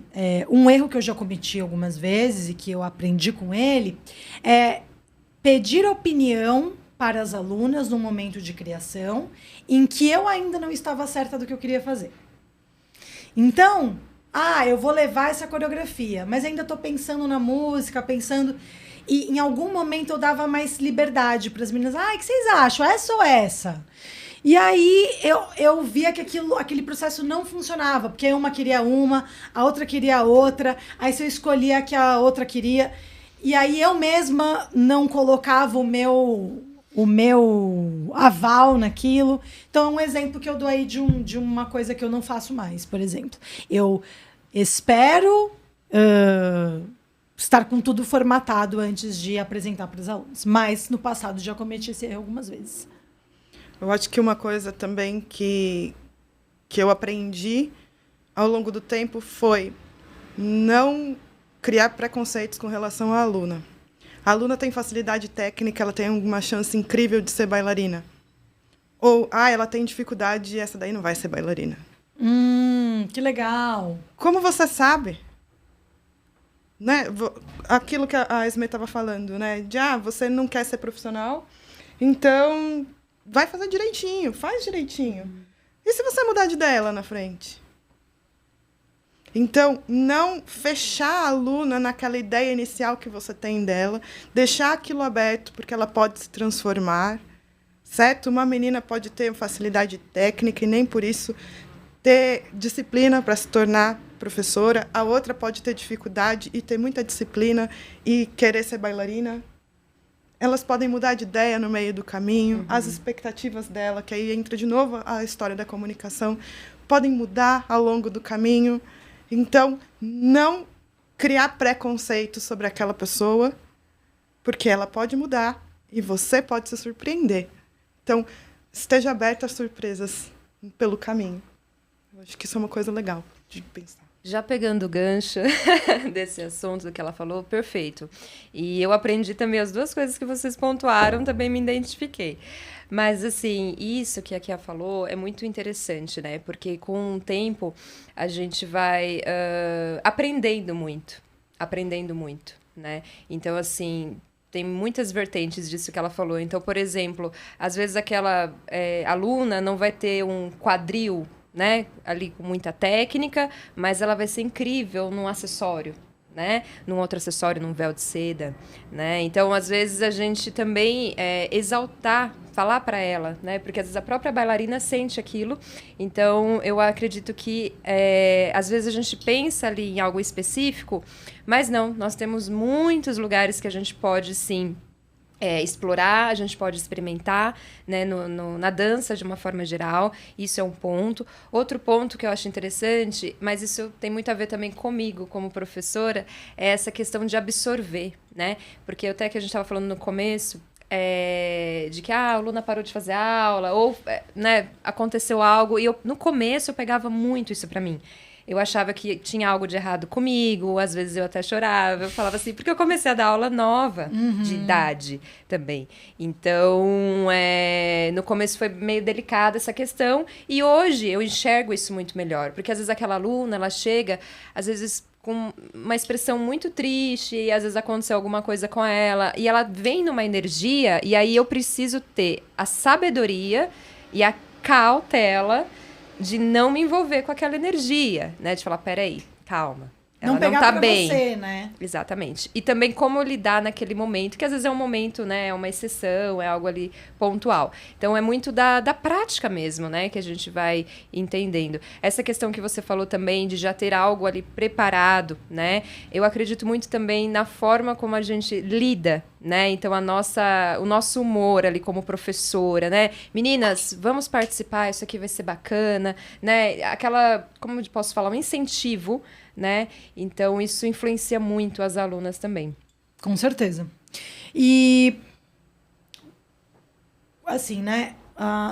S1: Um erro que eu já cometi algumas vezes e que eu aprendi com ele é pedir opinião para as alunas no momento de criação em que eu ainda não estava certa do que eu queria fazer. Então, eu vou levar essa coreografia, mas ainda estou pensando na música, pensando... E em algum momento eu dava mais liberdade para as meninas. O que vocês acham? Essa ou essa? E aí eu via que aquele processo não funcionava, porque uma queria uma, a outra queria a outra, aí se eu escolhia a que a outra queria, e aí eu mesma não colocava o meu aval naquilo. Então, um exemplo que eu dou aí de uma coisa que eu não faço mais, por exemplo. Eu espero estar com tudo formatado antes de apresentar para os alunos, mas no passado já cometi esse erro algumas vezes.
S2: Eu acho que uma coisa também que eu aprendi ao longo do tempo foi não criar preconceitos com relação à aluna. A aluna tem facilidade técnica, ela tem uma chance incrível de ser bailarina. Ou, ela tem dificuldade e essa daí não vai ser bailarina.
S1: Que legal.
S2: Como você sabe? Né? Aquilo que a Esme estava falando, né? De, você não quer ser profissional, então... vai fazer direitinho, faz direitinho. E se você mudar de ideia lá na frente? Então, não fechar a aluna naquela ideia inicial que você tem dela, deixar aquilo aberto, porque ela pode se transformar, certo? Uma menina pode ter facilidade técnica e nem por isso ter disciplina para se tornar professora. A outra pode ter dificuldade e ter muita disciplina e querer ser bailarina. Elas podem mudar de ideia no meio do caminho, as expectativas dela, que aí entra de novo a história da comunicação, podem mudar ao longo do caminho. Então, não criar preconceito sobre aquela pessoa, porque ela pode mudar e você pode se surpreender. Então, esteja aberta às surpresas pelo caminho. Eu acho que isso é uma coisa legal de pensar.
S3: Já pegando o gancho desse assunto do que ela falou, perfeito. E eu aprendi também as duas coisas que vocês pontuaram, também me identifiquei. Mas, assim, isso que a Kia falou é muito interessante, né? Porque com o tempo a gente vai aprendendo muito, né? Então, assim... tem muitas vertentes disso que ela falou. Então, por exemplo, às vezes aquela aluna não vai ter um quadril, né, ali com muita técnica, mas ela vai ser incrível num acessório, né, num outro acessório, num véu de seda, né. Então, às vezes a gente também exaltar, falar para ela, né, porque às vezes a própria bailarina sente aquilo. Então, eu acredito que às vezes a gente pensa ali em algo específico, mas não, nós temos muitos lugares que a gente pode sim explorar, a gente pode experimentar, né, na dança de uma forma geral. Isso é um ponto. Outro ponto que eu acho interessante, mas isso tem muito a ver também comigo como professora, é essa questão de absorver, né? Porque até que a gente estava falando no começo, de que a aluna parou de fazer aula, ou né, aconteceu algo, e no começo eu pegava muito isso para mim. Eu achava que tinha algo de errado comigo, às vezes eu até chorava, eu falava assim, porque eu comecei a dar aula nova, de idade também. Então, no começo foi meio delicada essa questão, e hoje eu enxergo isso muito melhor, porque às vezes aquela aluna, ela chega, às vezes com uma expressão muito triste, e às vezes aconteceu alguma coisa com ela, e ela vem numa energia, e aí eu preciso ter a sabedoria e a cautela de não me envolver com aquela energia, né? De falar, peraí, calma. ela
S1: não pegar
S3: tá
S1: pra
S3: bem.
S1: você, né?
S3: Exatamente. E também como lidar naquele momento, que às vezes é um momento, né? É uma exceção, é algo ali pontual. Então, é muito da prática mesmo, né? Que a gente vai entendendo. Essa questão que você falou também de já ter algo ali preparado, né? Eu acredito muito também na forma como a gente lida, né? Então, o nosso humor ali como professora, né? Meninas, vamos participar, isso aqui vai ser bacana, né? Aquela, como eu posso falar, um incentivo, né? Então, isso influencia muito as alunas também.
S1: Com certeza. E, assim, né?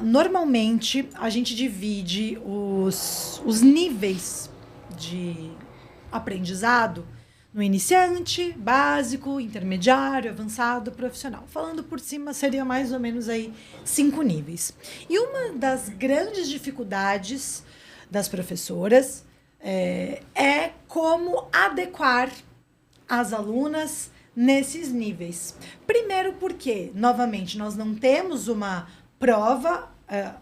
S1: Normalmente, a gente divide os níveis de aprendizado no iniciante, básico, intermediário, avançado, profissional. Falando por cima, seria mais ou menos aí 5 níveis. E uma das grandes dificuldades das professoras é como adequar as alunas nesses níveis. Primeiro porque, novamente, nós não temos uma prova,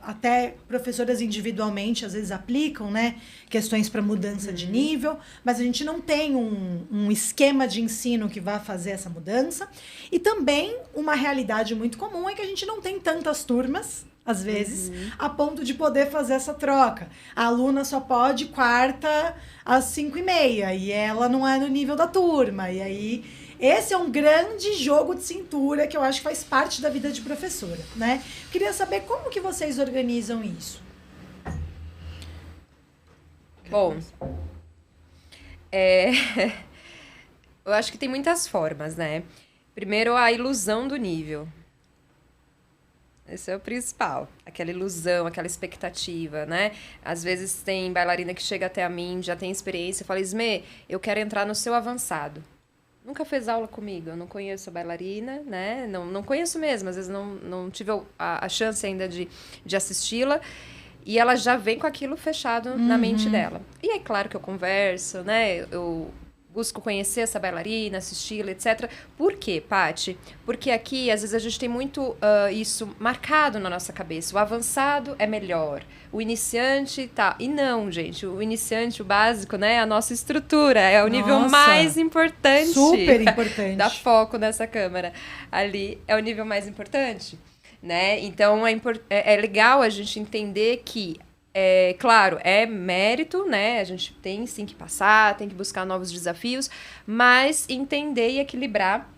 S1: até professoras individualmente às vezes aplicam, né, questões para mudança de nível, mas a gente não tem um esquema de ensino que vá fazer essa mudança. E também uma realidade muito comum é que a gente não tem tantas turmas, às vezes, a ponto de poder fazer essa troca. A aluna só pode quarta às 5h30 e ela não é no nível da turma. E aí, esse é um grande jogo de cintura que eu acho que faz parte da vida de professora, né? Queria saber como que vocês organizam isso.
S3: Bom, eu acho que tem muitas formas, né? Primeiro, a ilusão do nível. Esse é o principal. Aquela ilusão, aquela expectativa, né? Às vezes tem bailarina que chega até a mim, já tem experiência, fala, Ismê, eu quero entrar no seu avançado. Nunca fez aula comigo, eu não conheço a bailarina, né? Não conheço mesmo, às vezes não tive a chance ainda de assisti-la. E ela já vem com aquilo fechado na mente dela. E é claro que eu converso, né? Eu busco conhecer essa bailarina, assisti-la, etc. Por quê, Paty? Porque aqui, às vezes, a gente tem muito isso marcado na nossa cabeça. O avançado é melhor. O iniciante tá... E não, gente. O iniciante, o básico, né? A nossa estrutura. É o nível mais importante.
S1: Super importante.
S3: Dá foco nessa câmera. Ali é o nível mais importante, né? Então, é legal a gente entender que claro, é mérito, né? A gente tem sim que passar, tem que buscar novos desafios, mas entender e equilibrar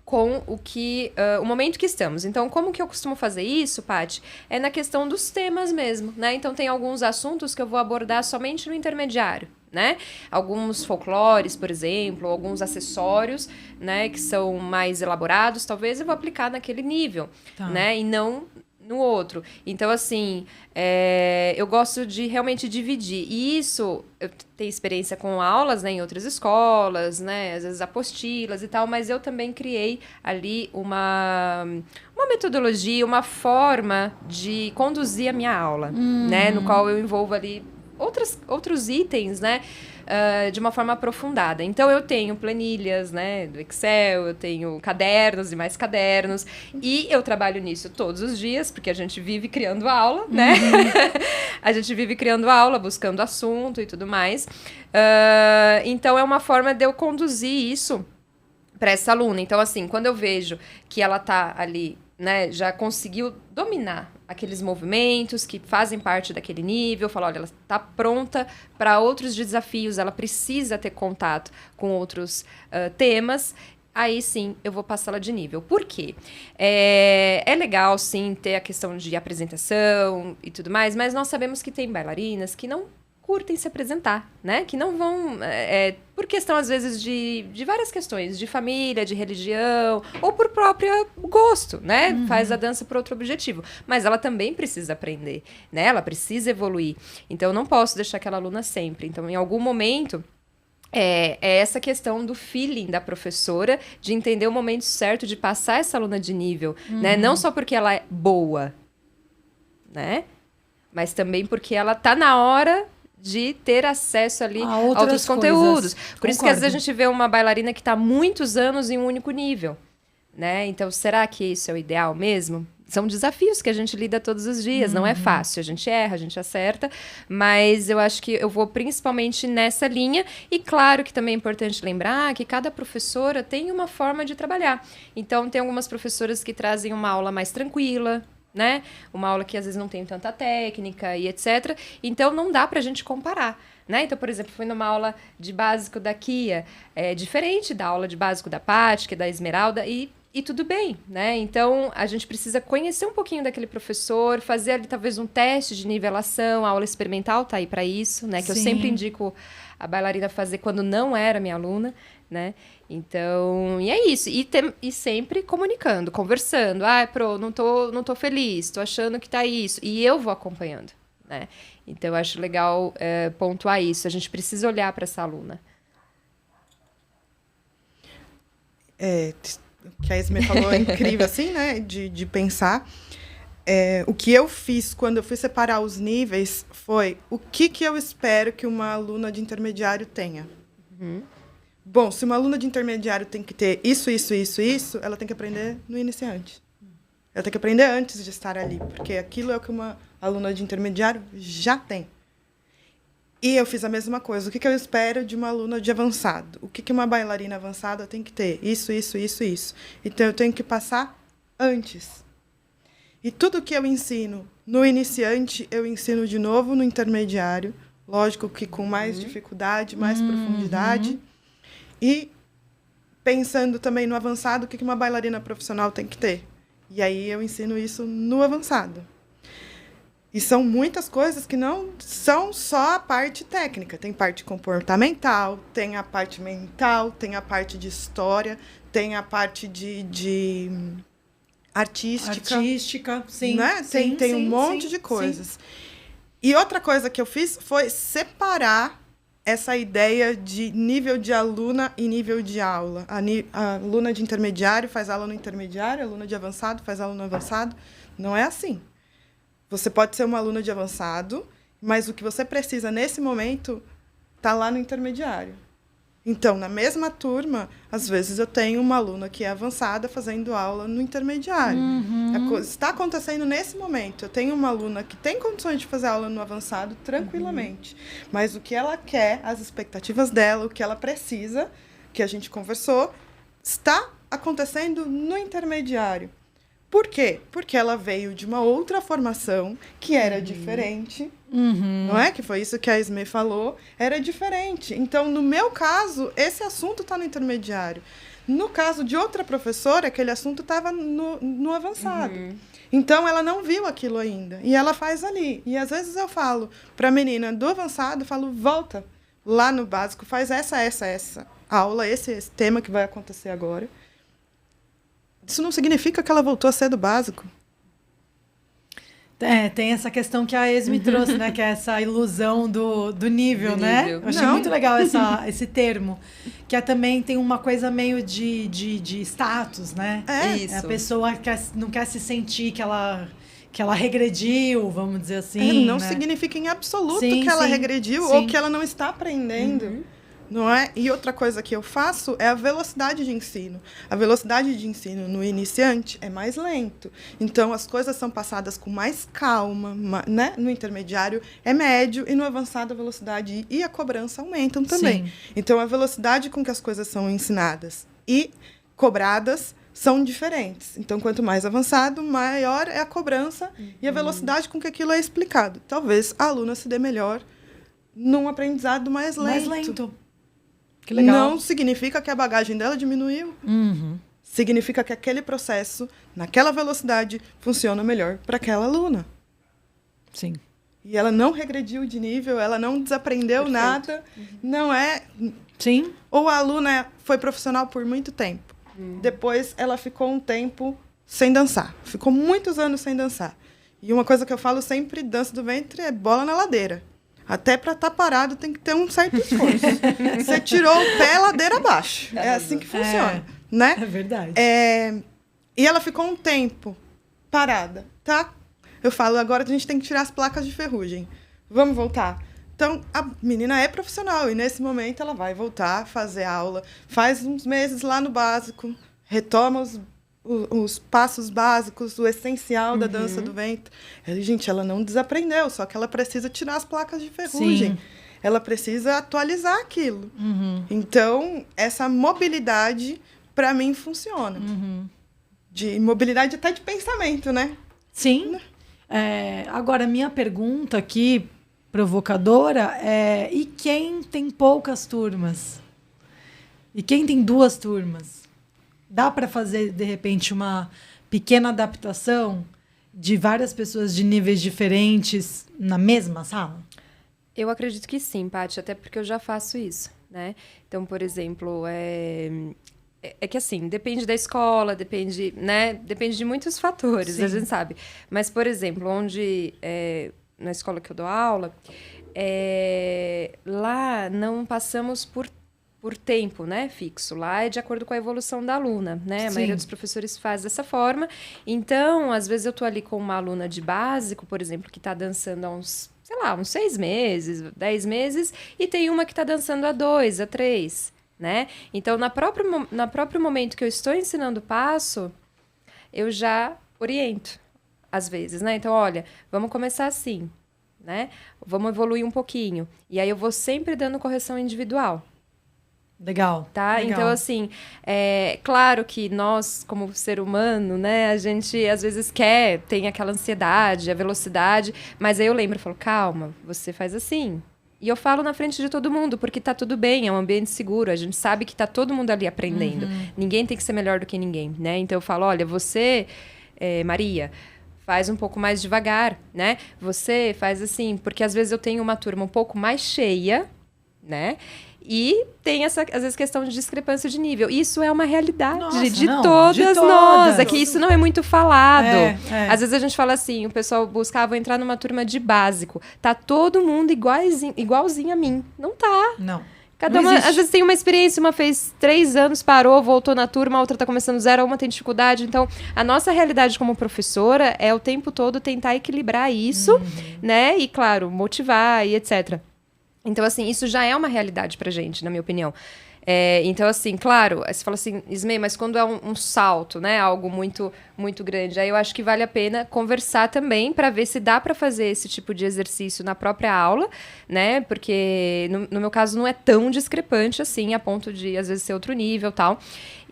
S3: com o momento que estamos. Então, como que eu costumo fazer isso, Paty? É na questão dos temas mesmo, né? Então, tem alguns assuntos que eu vou abordar somente no intermediário, né? Alguns folclores, por exemplo, alguns acessórios, né? Que são mais elaborados, talvez eu vou aplicar naquele nível, né? E não no outro. Então, assim, eu gosto de realmente dividir. E isso, eu tenho experiência com aulas, né, em outras escolas, né, às vezes apostilas e tal, mas eu também criei ali uma metodologia, uma forma de conduzir a minha aula, né, no qual eu envolvo ali outros itens, né, de uma forma aprofundada. Então, eu tenho planilhas, né, do Excel, eu tenho cadernos e mais cadernos, e eu trabalho nisso todos os dias, porque a gente vive criando aula, né? A gente vive criando aula, buscando assunto e tudo mais. Então, é uma forma de eu conduzir isso para essa aluna. Então, assim, quando eu vejo que ela tá ali, né, já conseguiu dominar aqueles movimentos que fazem parte daquele nível, eu falo, olha, ela está pronta para outros desafios, ela precisa ter contato com outros temas, aí sim eu vou passá-la de nível. Por quê? É legal, sim, ter a questão de apresentação e tudo mais, mas nós sabemos que tem bailarinas que não curtem se apresentar, né? Que não vão... por questão, às vezes, de várias questões, de família, de religião, ou por próprio gosto, né? Faz a dança por outro objetivo. Mas ela também precisa aprender, né? Ela precisa evoluir. Então, eu não posso deixar aquela aluna sempre. Então, em algum momento... É essa questão do feeling da professora, de entender o momento certo de passar essa aluna de nível, né? Não só porque ela é boa, né? Mas também porque ela tá na hora de ter acesso ali a outros conteúdos. Por isso que às vezes a gente vê uma bailarina que está há muitos anos em um único nível, né? Então, será que isso é o ideal mesmo? são desafios que a gente lida todos os dias, não é fácil, a gente erra, a gente acerta, mas eu acho que eu vou principalmente nessa linha, e claro que também é importante lembrar que cada professora tem uma forma de trabalhar. Então, tem algumas professoras que trazem uma aula mais tranquila, né? Uma aula que às vezes não tem tanta técnica e etc. Então, não dá pra gente comparar, né? Então, por exemplo, fui numa aula de básico da Kia, diferente da aula de básico da Paty, que é da Esmeralda, e tudo bem, né? Então, a gente precisa conhecer um pouquinho daquele professor, fazer ali talvez um teste de nivelação, a aula experimental tá aí para isso, né? Que eu sempre indico a bailarina fazer quando não era minha aluna, né? Então, e é isso. E sempre comunicando, conversando. Não tô feliz, tô achando que tá isso. E eu vou acompanhando, né? Então, eu acho legal pontuar isso. A gente precisa olhar para essa aluna.
S2: O que a Esme falou é incrível, assim, né? De pensar. O que eu fiz quando eu fui separar os níveis foi o que eu espero que uma aluna de intermediário tenha. Bom, se uma aluna de intermediário tem que ter isso, ela tem que aprender no iniciante. Ela tem que aprender antes de estar ali, porque aquilo é o que uma aluna de intermediário já tem. E eu fiz a mesma coisa. O que eu espero de uma aluna de avançado? O que uma bailarina avançada tem que ter? Isso. Então, eu tenho que passar antes. E tudo que eu ensino no iniciante, eu ensino de novo no intermediário. Lógico que com mais dificuldade, mais profundidade. E pensando também no avançado, o que uma bailarina profissional tem que ter. E aí eu ensino isso no avançado. E são muitas coisas que não são só a parte técnica. Tem parte comportamental, tem a parte mental, tem a parte de história, tem a parte de artística.
S1: Sim.
S2: Né? Tem um monte de coisas. Sim. E outra coisa que eu fiz foi separar essa ideia de nível de aluna e nível de aula. A aluna de intermediário faz aula no intermediário, a aluna de avançado faz aula no avançado. Não é assim. Você pode ser uma aluna de avançado, mas o que você precisa nesse momento está lá no intermediário. Então, na mesma turma, às vezes eu tenho uma aluna que é avançada fazendo aula no intermediário. Está acontecendo nesse momento. Eu tenho uma aluna que tem condições de fazer aula no avançado tranquilamente. Mas o que ela quer, as expectativas dela, o que ela precisa, que a gente conversou, está acontecendo no intermediário. Por quê? Porque ela veio de uma outra formação que era diferente, não é? Que foi isso que a Esme falou, era diferente. Então, no meu caso, esse assunto está no intermediário. No caso de outra professora, aquele assunto estava no avançado. Então, ela não viu aquilo ainda. E ela faz ali. E, às vezes, eu falo para a menina do avançado, falo, volta lá no básico, faz essa aula, esse tema que vai acontecer agora. Isso não significa que ela voltou a ser do básico.
S1: Tem essa questão que a Esme trouxe, né? Que é essa ilusão do nível, né? Eu achei muito legal esse termo. Que também tem uma coisa meio de status, né?
S3: Isso.
S1: A pessoa não quer se sentir que ela regrediu, vamos dizer assim.
S2: Não
S1: né?
S2: significa em absoluto que ela regrediu ou que ela não está aprendendo. Não é? E outra coisa que eu faço é a velocidade de ensino. A velocidade de ensino no iniciante é mais lento. Então, as coisas são passadas com mais calma, né? No intermediário é médio e no avançado a velocidade e a cobrança aumentam também. Sim. Então, a velocidade com que as coisas são ensinadas e cobradas são diferentes. Então, quanto mais avançado, maior é a cobrança e a velocidade com que aquilo é explicado. Talvez a aluna se dê melhor num aprendizado mais lento.
S1: Que legal.
S2: Não significa que a bagagem dela diminuiu. Significa que aquele processo, naquela velocidade, funciona melhor para aquela aluna.
S1: Sim.
S2: E ela não regrediu de nível, ela não desaprendeu nada. Não é...
S1: Sim.
S2: Ou a aluna foi profissional por muito tempo. Depois, ela ficou um tempo sem dançar. Ficou muitos anos sem dançar. E uma coisa que eu falo sempre, dança do ventre, é bola na ladeira. Até para estar parado tem que ter um certo esforço. Você tirou o pé, ladeira abaixo. É assim que funciona, né?
S1: É verdade.
S2: E ela ficou um tempo parada, tá? Eu falo, agora a gente tem que tirar as placas de ferrugem. Vamos voltar? Então, a menina é profissional e nesse momento ela vai voltar a fazer aula. Faz uns meses lá no básico, retoma os passos básicos, o essencial da dança do ventre. Gente, ela não desaprendeu, só que ela precisa tirar as placas de ferrugem. Sim. Ela precisa atualizar aquilo. Então, essa mobilidade, para mim, funciona. De mobilidade até de pensamento, né?
S1: Sim. Agora, minha pergunta aqui, provocadora, é: e quem tem poucas turmas? E quem tem 2 turmas? Dá para fazer, de repente, uma pequena adaptação de várias pessoas de níveis diferentes na mesma sala?
S3: Eu acredito que sim, Paty, até porque eu já faço isso, né? Então, por exemplo, é que assim, depende da escola, depende de muitos fatores, sim, a gente sabe. Mas, por exemplo, na escola que eu dou aula, lá não passamos por tempo, né, fixo. Lá é de acordo com a evolução da aluna, né? A maioria dos professores faz dessa forma. Então, às vezes eu tô ali com uma aluna de básico, por exemplo, que está dançando há uns 6 meses, 10 meses, e tem uma que está dançando há 2, há 3, né? Então, no próprio momento que eu estou ensinando o passo, eu já oriento, às vezes, né? Então, olha, vamos começar assim, né? Vamos evoluir um pouquinho. E aí eu vou sempre dando correção individual.
S1: Legal.
S3: Tá?
S1: Legal.
S3: Então, assim, claro que nós, como ser humano, né, a gente às vezes tem aquela ansiedade, a velocidade, mas aí eu lembro, eu falo, calma, você faz assim. E eu falo na frente de todo mundo, porque tá tudo bem, é um ambiente seguro, a gente sabe que tá todo mundo ali aprendendo. Ninguém tem que ser melhor do que ninguém, né? Então eu falo, olha, você, Maria, faz um pouco mais devagar, né? Você faz assim, porque às vezes eu tenho uma turma um pouco mais cheia, né? E tem às vezes, questão de discrepância de nível. Isso é uma realidade de todas nós. É que isso não é muito falado. Às vezes a gente fala assim, o pessoal buscava entrar numa turma de básico. Tá todo mundo igualzinho a mim. Não tá.
S1: Não.
S3: Cada uma, às vezes tem uma experiência, uma fez 3 anos, parou, voltou na turma, a outra tá começando 0, uma tem dificuldade. Então, a nossa realidade como professora é o tempo todo tentar equilibrar isso, né? E, claro, motivar e etc. Então, assim, isso já é uma realidade pra gente, na minha opinião. Então, assim, claro, você fala assim, Ismê, mas quando é um salto, né, algo muito, muito grande, aí eu acho que vale a pena conversar também para ver se dá para fazer esse tipo de exercício na própria aula, né, porque no meu caso não é tão discrepante assim, a ponto de, às vezes, ser outro nível e tal.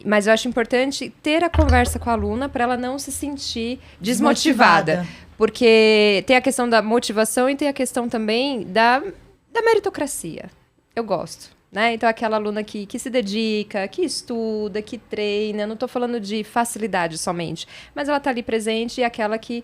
S3: Mas eu acho importante ter a conversa com a aluna para ela não se sentir desmotivada. Porque tem a questão da motivação e tem a questão também da meritocracia. Eu gosto, né? Então, aquela aluna que se dedica, que estuda, que treina. Eu não estou falando de facilidade somente, mas ela está ali presente e aquela que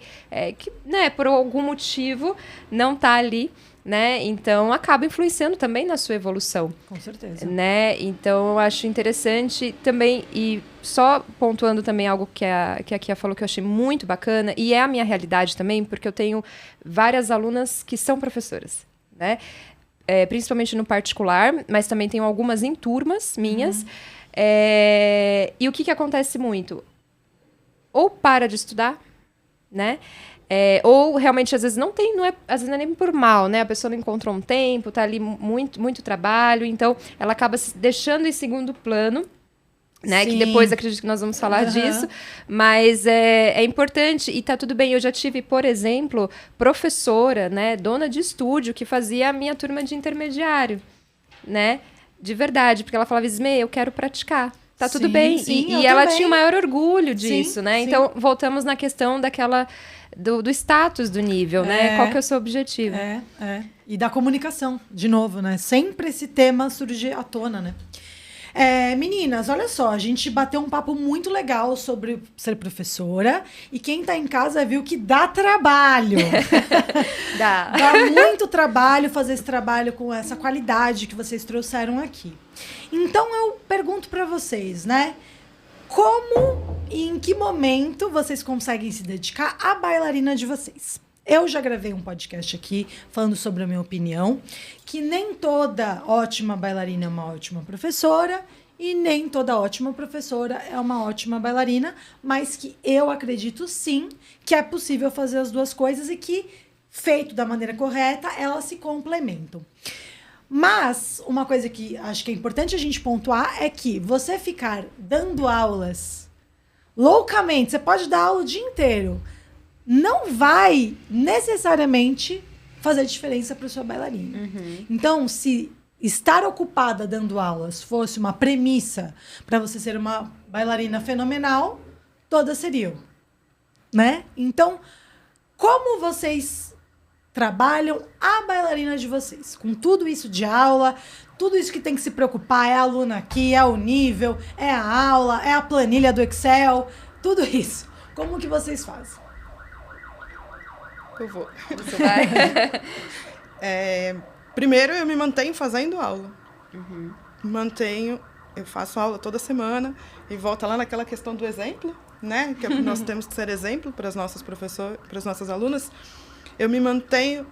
S3: né, por algum motivo não está ali, né? Então, acaba influenciando também na sua evolução.
S1: Com certeza.
S3: Né? Então, eu acho interessante também, e só pontuando também algo que a Kia falou que eu achei muito bacana, e é a minha realidade também, porque eu tenho várias alunas que são professoras, né? Principalmente no particular, mas também tenho algumas em turmas minhas. E o que acontece muito? Ou para de estudar, né? Ou realmente, às vezes, às vezes não é nem por mal, né? A pessoa não encontrou um tempo, tá ali muito, muito trabalho, então ela acaba se deixando em segundo plano, né? Que depois acredito que nós vamos falar disso, mas é importante e tá tudo bem. Eu já tive, por exemplo, professora, né, dona de estúdio que fazia a minha turma de intermediário, né, de verdade, porque ela falava, Ismê, eu quero praticar. Tá tudo bem. E ela tinha o maior orgulho disso, né? Sim. Então, voltamos na questão do status do nível, né? Qual que é o seu objetivo?
S1: E da comunicação, de novo, né? Sempre esse tema surge à tona, né? Meninas, olha só, a gente bateu um papo muito legal sobre ser professora e quem tá em casa viu que dá trabalho. Dá muito trabalho fazer esse trabalho com essa qualidade que vocês trouxeram aqui. Então eu pergunto pra vocês, né? Como e em que momento vocês conseguem se dedicar à bailarina de vocês? Eu já gravei um podcast aqui falando sobre a minha opinião, que nem toda ótima bailarina é uma ótima professora e nem toda ótima professora é uma ótima bailarina, mas que eu acredito sim que é possível fazer as duas coisas e que, feito da maneira correta, elas se complementam. Mas uma coisa que acho que é importante a gente pontuar é que você ficar dando aulas loucamente, você pode dar aula o dia inteiro. Não vai necessariamente fazer diferença para o seu bailarino. Então, se estar ocupada dando aulas fosse uma premissa para você ser uma bailarina fenomenal, todas seriam, né? Então, como vocês trabalham a bailarina de vocês? Com tudo isso de aula, tudo isso que tem que se preocupar, é a aluna aqui, é o nível, é a aula, é a planilha do Excel, tudo isso. Como que vocês fazem?
S2: Eu vou.
S3: Você vai?
S2: Primeiro, eu me mantenho fazendo aula. Eu faço aula toda semana e volta lá naquela questão do exemplo, né? Que nós temos que ser exemplo para as nossas professoras, para as nossas alunas. Eu me mantenho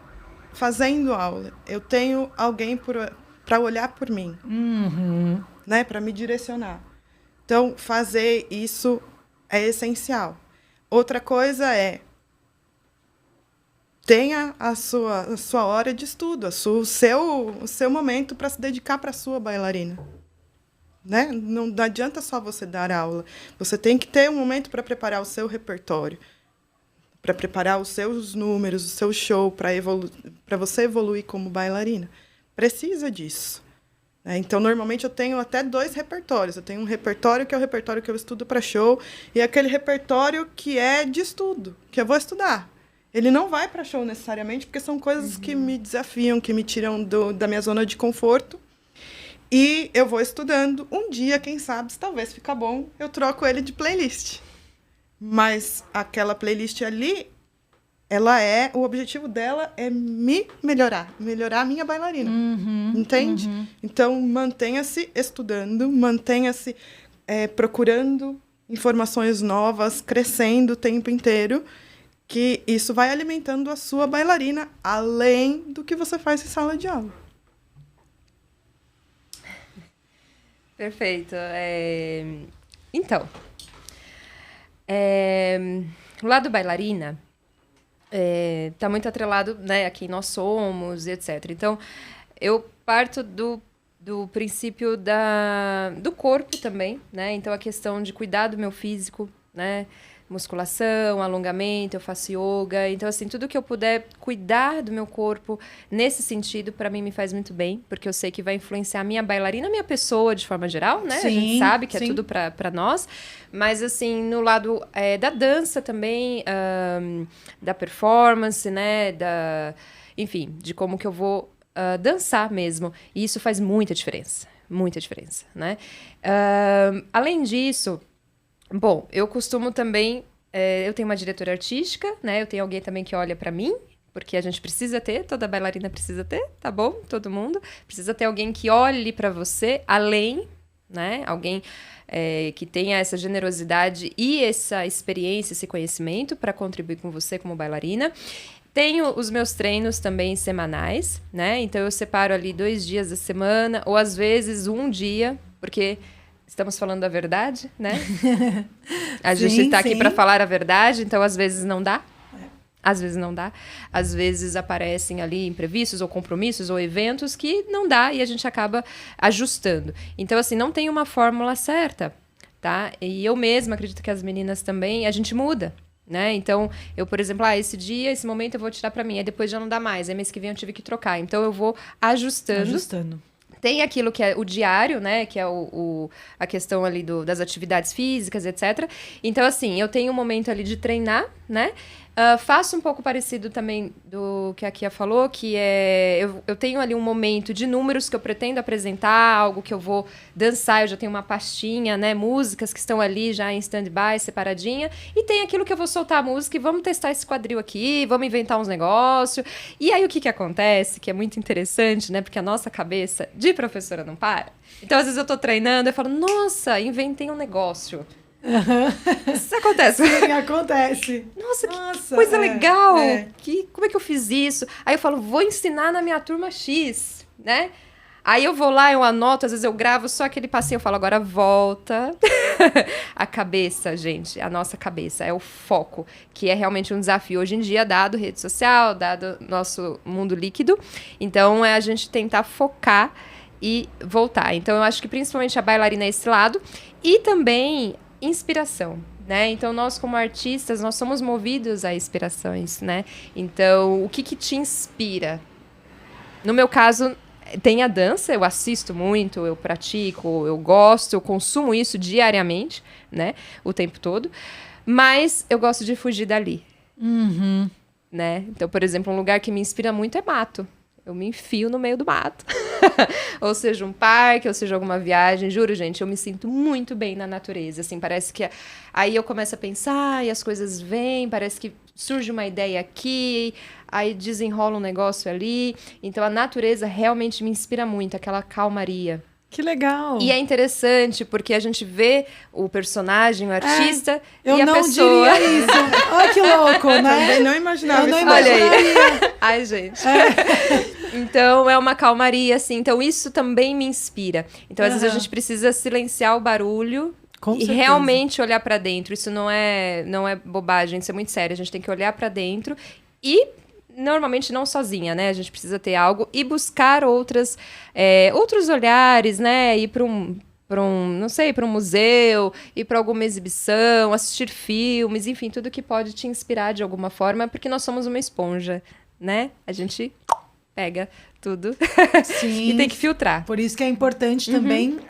S2: fazendo aula. Eu tenho alguém para olhar por mim, né? Para me direcionar. Então, fazer isso é essencial. Outra coisa é tenha a sua hora de estudo, o seu momento para se dedicar para a sua bailarina. Né? Não adianta só você dar aula. Você tem que ter um momento para preparar o seu repertório, para preparar os seus números, o seu show, para você evoluir como bailarina. Precisa disso. Né? Então, normalmente, eu tenho até 2 repertórios. Eu tenho um repertório que é o repertório que eu estudo para show e aquele repertório que é de estudo, que eu vou estudar. Ele não vai para show necessariamente, porque são coisas que me desafiam, que me tiram da minha zona de conforto. E eu vou estudando. Um dia, quem sabe, se talvez fica bom, eu troco ele de playlist. Mas aquela playlist ali, o objetivo dela é me melhorar a minha bailarina. Entende? Então, mantenha-se estudando, mantenha-se procurando informações novas, crescendo o tempo inteiro, que isso vai alimentando a sua bailarina, além do que você faz em sala de aula.
S3: Perfeito. Então, o lado bailarina está muito atrelado, né, a quem nós somos, etc. Então, eu parto do princípio do corpo também, né? Então, a questão de cuidar do meu físico, né? Musculação, alongamento, eu faço yoga. Então, assim, tudo que eu puder cuidar do meu corpo nesse sentido, para mim, me faz muito bem, porque eu sei que vai influenciar a minha bailarina, a minha pessoa, de forma geral, né?
S1: Sim,
S3: a gente sabe que
S1: sim.
S3: é tudo para nós. Mas, assim, no lado da dança também, da performance, né? Enfim, de como que eu vou dançar mesmo. E isso faz muita diferença, né? Além disso... Bom, eu costumo também... eu tenho uma diretora artística, né? Eu tenho alguém também que olha pra mim, porque a gente precisa ter, toda bailarina precisa ter, tá bom? Todo mundo. Precisa ter alguém que olhe pra você, além, né? Alguém que tenha essa generosidade e essa experiência, esse conhecimento para contribuir com você como bailarina. Tenho os meus treinos também semanais, né? Então, eu separo ali 2 dias da semana, ou às vezes 1 dia, porque... Estamos falando a verdade, né? A gente está aqui para falar a verdade, então às vezes não dá. Às vezes não dá. Às vezes aparecem ali imprevistos ou compromissos ou eventos que não dá e a gente acaba ajustando. Então, assim, não tem uma fórmula certa, tá? E eu mesma, acredito que as meninas também, a gente muda, né? Então, eu, por exemplo, esse dia, esse momento eu vou tirar para mim, aí depois já não dá mais, aí mês que vem eu tive que trocar. Então, eu vou ajustando. Tem aquilo que é o diário, né? Que é a questão ali das atividades físicas, etc. Então, assim, eu tenho um momento ali de treinar, né? Faço um pouco parecido também do que a Kia falou, que eu tenho ali um momento de números que eu pretendo apresentar, algo que eu vou dançar, eu já tenho uma pastinha, né? Músicas que estão ali já em stand-by, separadinha. E tem aquilo que eu vou soltar a música e vamos testar esse quadril aqui, vamos inventar uns negócios. E aí o que acontece, que é muito interessante, né? Porque a nossa cabeça de professora não para. Então, às vezes eu tô treinando e falo, nossa, inventei um negócio. Isso acontece.
S1: Sim, acontece.
S3: Nossa, que coisa legal. Como é que eu fiz isso? Aí eu falo, vou ensinar na minha turma X, né? Aí eu vou lá, eu anoto, às vezes eu gravo só aquele passinho, eu falo, agora volta. A cabeça, gente, a nossa cabeça é o foco, que é realmente um desafio hoje em dia, dado rede social, dado nosso mundo líquido. Então, é a gente tentar focar e voltar. Então, eu acho que principalmente a bailarina é esse lado. E também... inspiração, né? Então, nós como artistas, nós somos movidos a inspirações, né? Então, o que te inspira? No meu caso, tem a dança, eu assisto muito, eu pratico, eu gosto, eu consumo isso diariamente, né? O tempo todo. Mas eu gosto de fugir dali. Né? Então, por exemplo, um lugar que me inspira muito é mato. Eu me enfio no meio do mato. Ou seja, um parque, ou seja, alguma viagem. Juro, gente, eu me sinto muito bem na natureza. Assim, parece que aí eu começo a pensar e as coisas vêm, parece que surge uma ideia aqui, aí desenrola um negócio ali. Então, a natureza realmente me inspira muito, aquela calmaria.
S1: Que legal.
S3: E é interessante, porque a gente vê o personagem, o artista,
S1: eu
S3: e a
S1: não
S3: pessoa...
S1: diria isso. Olha que louco, né?
S2: Também não imaginava
S1: Eu não
S2: isso.
S1: imaginaria.
S3: Ai, gente. Então, é uma calmaria, assim. Então, isso também me inspira. Então, às vezes, a gente precisa silenciar o barulho
S1: Com
S3: e
S1: certeza.
S3: realmente olhar pra dentro. Isso não é bobagem, isso é muito sério. A gente tem que olhar pra dentro e... Normalmente não sozinha, né? A gente precisa ter algo e buscar outros olhares, né? Ir para não sei, para um museu, ir para alguma exibição, assistir filmes, enfim, tudo que pode te inspirar de alguma forma, porque nós somos uma esponja, né? A gente pega tudo
S1: Sim.
S3: e tem que filtrar.
S1: Por isso que é importante também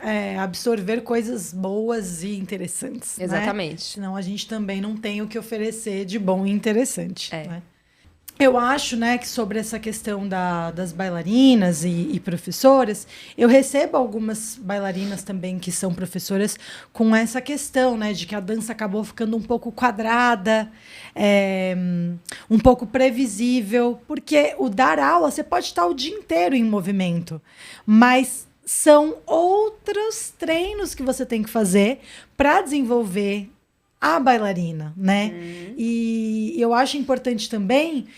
S1: absorver coisas boas e interessantes.
S3: Exatamente.
S1: Né? Senão a gente também não tem o que oferecer de bom e interessante.
S3: É.
S1: Né? Eu acho, né, que sobre essa questão das bailarinas e professoras, eu recebo algumas bailarinas também que são professoras com essa questão, né, de que a dança acabou ficando um pouco quadrada, um pouco previsível, porque o dar aula, você pode estar o dia inteiro em movimento, mas são outros treinos que você tem que fazer para desenvolver a bailarina, né? E eu acho importante também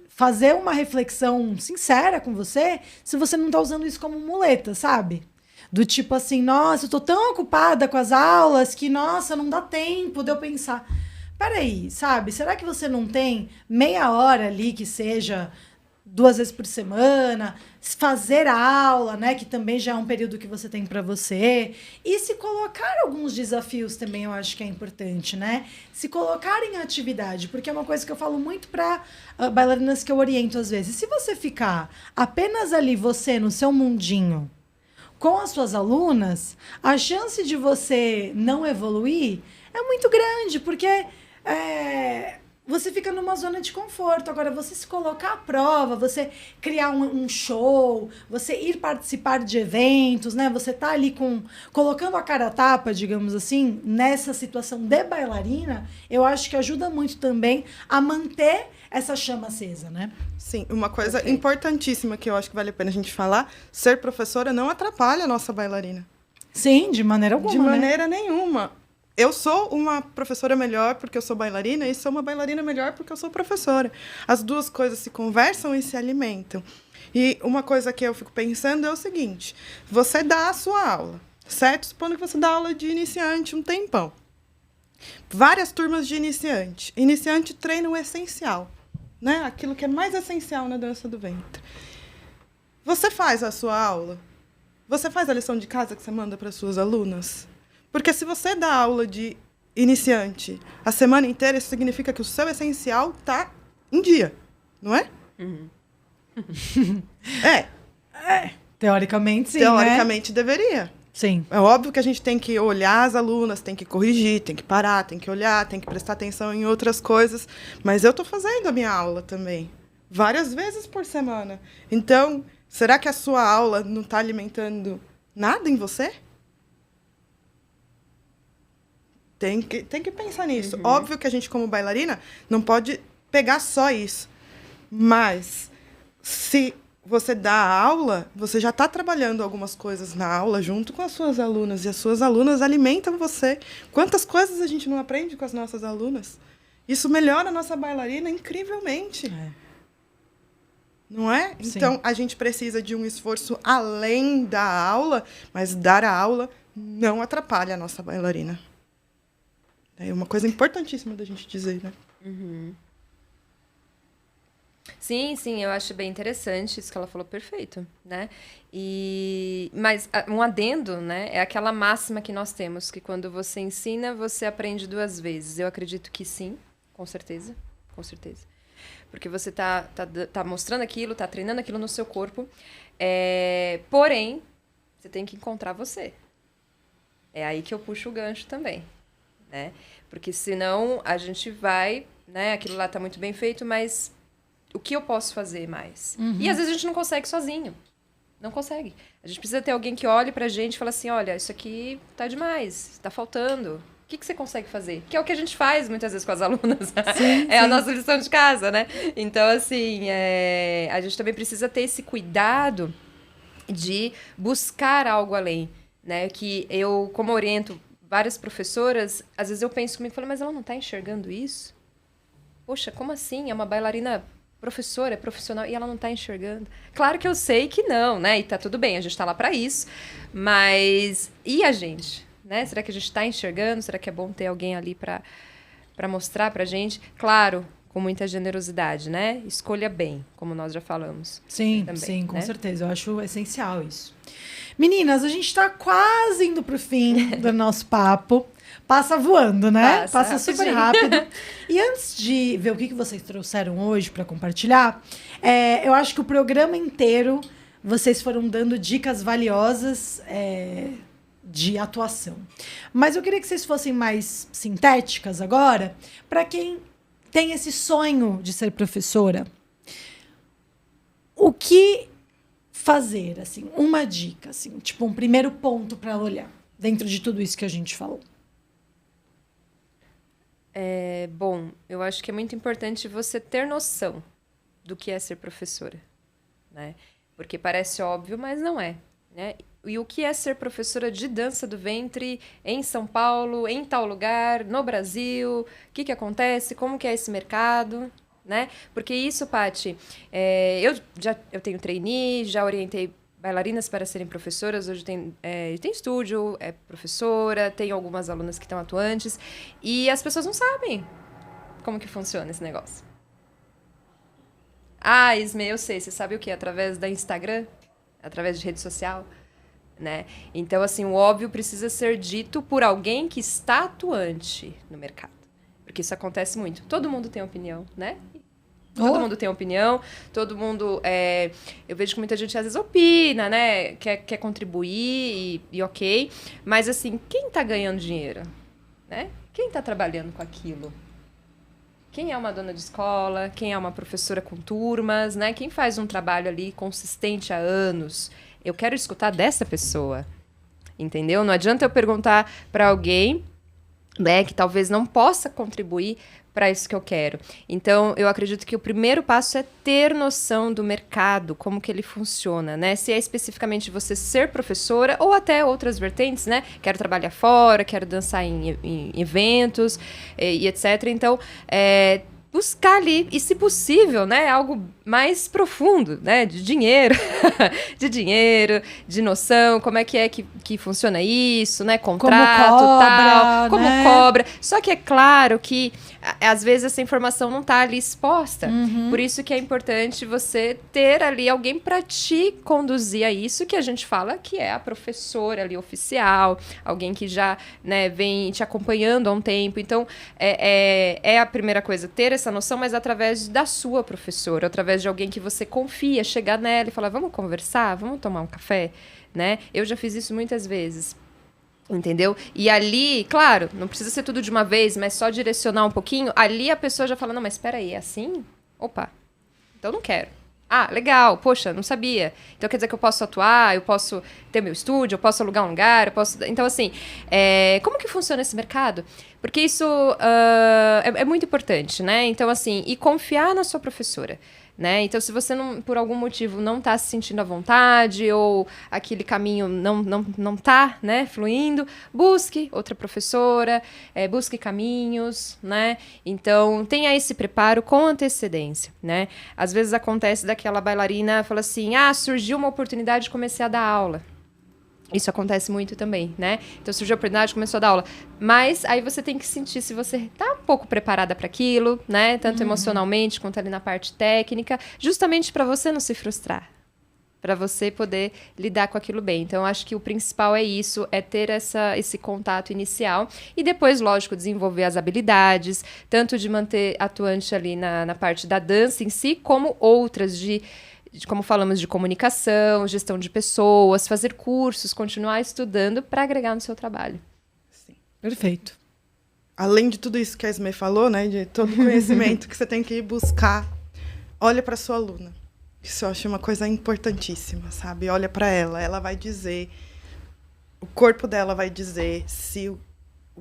S1: fazer uma reflexão sincera com você se você não está usando isso como muleta, sabe? Do tipo assim, nossa, eu tô tão ocupada com as aulas que, nossa, não dá tempo de eu pensar. Peraí, sabe? Será que você não tem meia hora ali que seja 2 vezes por semana, fazer a aula, né, que também já é um período que você tem para você, e se colocar alguns desafios também, eu acho que é importante, né? Se colocar em atividade, porque é uma coisa que eu falo muito para bailarinas que eu oriento às vezes. Se você ficar apenas ali, você no seu mundinho, com as suas alunas, a chance de você não evoluir é muito grande, porque você fica numa zona de conforto. Agora, você se colocar à prova, você criar um show, você ir participar de eventos, né? Você tá ali colocando a cara a tapa, digamos assim, nessa situação de bailarina, eu acho que ajuda muito também a manter essa chama acesa, né?
S2: Sim, uma coisa importantíssima que eu acho que vale a pena a gente falar, ser professora não atrapalha a nossa bailarina.
S1: Sim, de maneira alguma,
S2: de maneira nenhuma. Eu sou uma professora melhor porque eu sou bailarina e sou uma bailarina melhor porque eu sou professora. As duas coisas se conversam e se alimentam. E uma coisa que eu fico pensando é o seguinte, você dá a sua aula, certo? Supondo que você dá aula de iniciante um tempão. Várias turmas de iniciante. Iniciante treina o essencial, né? Aquilo que é mais essencial na dança do ventre. Você faz a sua aula? Você faz a lição de casa que você manda para as suas alunas? Porque se você dá aula de iniciante a semana inteira, isso significa que o seu essencial está em dia, não é?
S1: Teoricamente, sim,
S2: Teoricamente, deveria.
S1: Sim.
S2: É óbvio que a gente tem que olhar as alunas, tem que corrigir, tem que parar, tem que olhar, tem que prestar atenção em outras coisas. Mas eu estou fazendo a minha aula também, várias vezes por semana. Então, será que a sua aula não está alimentando nada em você? Tem que pensar nisso. Óbvio que a gente, como bailarina, não pode pegar só isso. Mas, se você dá a aula, você já está trabalhando algumas coisas na aula junto com as suas alunas. E as suas alunas alimentam você. Quantas coisas a gente não aprende com as nossas alunas? Isso melhora a nossa bailarina incrivelmente. Não é?
S1: Sim.
S2: Então, a gente precisa de um esforço além da aula, mas dar a aula não atrapalha a nossa bailarina. É uma coisa importantíssima da gente dizer, né?
S3: Sim, sim, eu acho bem interessante isso que ela falou, perfeito, né? Mas um adendo, né, é aquela máxima que nós temos, que quando você ensina, você aprende 2 vezes. Eu acredito que sim, com certeza, com certeza. Porque você tá mostrando aquilo, tá treinando aquilo no seu corpo, porém, você tem que encontrar você. É aí que eu puxo o gancho também, né? Porque senão a gente vai, né, aquilo lá tá muito bem feito, mas o que eu posso fazer mais? E às vezes a gente não consegue sozinho. Não consegue. A gente precisa ter alguém que olhe pra gente e fale assim, olha, isso aqui tá demais, tá faltando. O que você consegue fazer? Que é o que a gente faz muitas vezes com as alunas.
S1: Sim,
S3: a
S1: sim.
S3: nossa lição de casa, né? Então, assim, a gente também precisa ter esse cuidado de buscar algo além, né? Que eu, como oriento várias professoras, às vezes eu penso comigo e falo, mas ela não tá enxergando isso? Poxa, como assim? É uma bailarina professora, é profissional, e ela não tá enxergando. Claro que eu sei que não, né? E tá tudo bem, a gente tá lá pra isso. Mas e a gente? Né? Será que a gente tá enxergando? Será que é bom ter alguém ali pra mostrar pra gente? Claro, com muita generosidade, né? Escolha bem, como nós já falamos.
S1: Sim,
S3: também,
S1: sim, com
S3: né?
S1: certeza. Eu acho essencial isso. Meninas, a gente tá quase indo pro fim do nosso papo. Passa voando, né? Passa super rápido. E antes de ver o que vocês trouxeram hoje para compartilhar, eu acho que o programa inteiro vocês foram dando dicas valiosas de atuação. Mas eu queria que vocês fossem mais sintéticas agora, para quem tem esse sonho de ser professora. O que fazer, assim, uma dica, assim, tipo um primeiro ponto para olhar dentro de tudo isso que a gente falou?
S3: Bom, eu acho que é muito importante você ter noção do que é ser professora, né? Porque parece óbvio, mas não é, né? E o que é ser professora de dança do ventre em São Paulo, em tal lugar, no Brasil? O que acontece? Como que é esse mercado, né? Porque isso, Paty, eu tenho trainee, já orientei bailarinas para serem professoras, hoje tem estúdio, é professora, tem algumas alunas que estão atuantes, e as pessoas não sabem como que funciona esse negócio. Ah, Isme, eu sei, você sabe o quê? Através da Instagram? Através de rede social? Né? Então, assim, o óbvio precisa ser dito por alguém que está atuante no mercado. Porque isso acontece muito. Todo mundo tem opinião, né? Todo mundo tem opinião, todo mundo... eu vejo que muita gente às vezes opina, né? Quer contribuir e ok. Mas, assim, quem tá ganhando dinheiro? Né? Quem tá trabalhando com aquilo? Quem é uma dona de escola? Quem é uma professora com turmas? Né? Quem faz um trabalho ali consistente há anos? Eu quero escutar dessa pessoa. Entendeu? Não adianta eu perguntar para alguém, né, que talvez não possa contribuir para isso que eu quero. Então, eu acredito que o primeiro passo é ter noção do mercado, como que ele funciona, né? Se é especificamente você ser professora ou até outras vertentes, né? Quero trabalhar fora, quero dançar em eventos e etc. Então, buscar ali, e se possível, né, algo mais profundo, né, de dinheiro, de noção, como é que funciona isso, né, contrato,
S1: como cobra,
S3: tal, como
S1: né?
S3: cobra. Só que é claro que, às vezes, essa informação não está ali exposta. Por isso que é importante você ter ali alguém para te conduzir a isso, que a gente fala que é a professora ali oficial, alguém que já, né, vem te acompanhando há um tempo. Então, é a primeira coisa, ter essa noção, mas através da sua professora, através de alguém que você confia, chegar nela e falar, vamos conversar, vamos tomar um café, né? Eu já fiz isso muitas vezes. Entendeu? E ali, claro, não precisa ser tudo de uma vez, mas só direcionar um pouquinho. Ali a pessoa já fala, não, mas espera aí, é assim? Opa, então não quero. Ah, legal, poxa, não sabia. Então quer dizer que eu posso atuar, eu posso ter meu estúdio, eu posso alugar um lugar, eu posso... Então, assim, como que funciona esse mercado? Porque isso é muito importante, né? Então, assim, e confiar na sua professora. Né? Então, se você, por algum motivo, não está se sentindo à vontade ou aquele caminho não está, né, fluindo, busque outra professora, busque caminhos, né? Então, tenha esse preparo com antecedência, né? Às vezes acontece daquela bailarina, fala assim, surgiu uma oportunidade de começar a dar aula. Isso acontece muito também, né? Então, surgiu a oportunidade, começou a dar aula. Mas aí você tem que sentir se você tá um pouco preparada para aquilo, né? Tanto emocionalmente quanto ali na parte técnica, justamente para você não se frustrar. Para você poder lidar com aquilo bem. Então, eu acho que o principal é isso, é ter esse contato inicial. E depois, lógico, desenvolver as habilidades, tanto de manter atuante ali na parte da dança em si, como outras como falamos, de comunicação, gestão de pessoas, fazer cursos, continuar estudando para agregar no seu trabalho.
S2: Sim.
S1: Perfeito.
S2: Além de tudo isso que a Esme falou, né, de todo o conhecimento que você tem que ir buscar, olha para sua aluna. Isso eu acho uma coisa importantíssima, sabe? Olha para ela vai dizer, o corpo dela vai dizer se o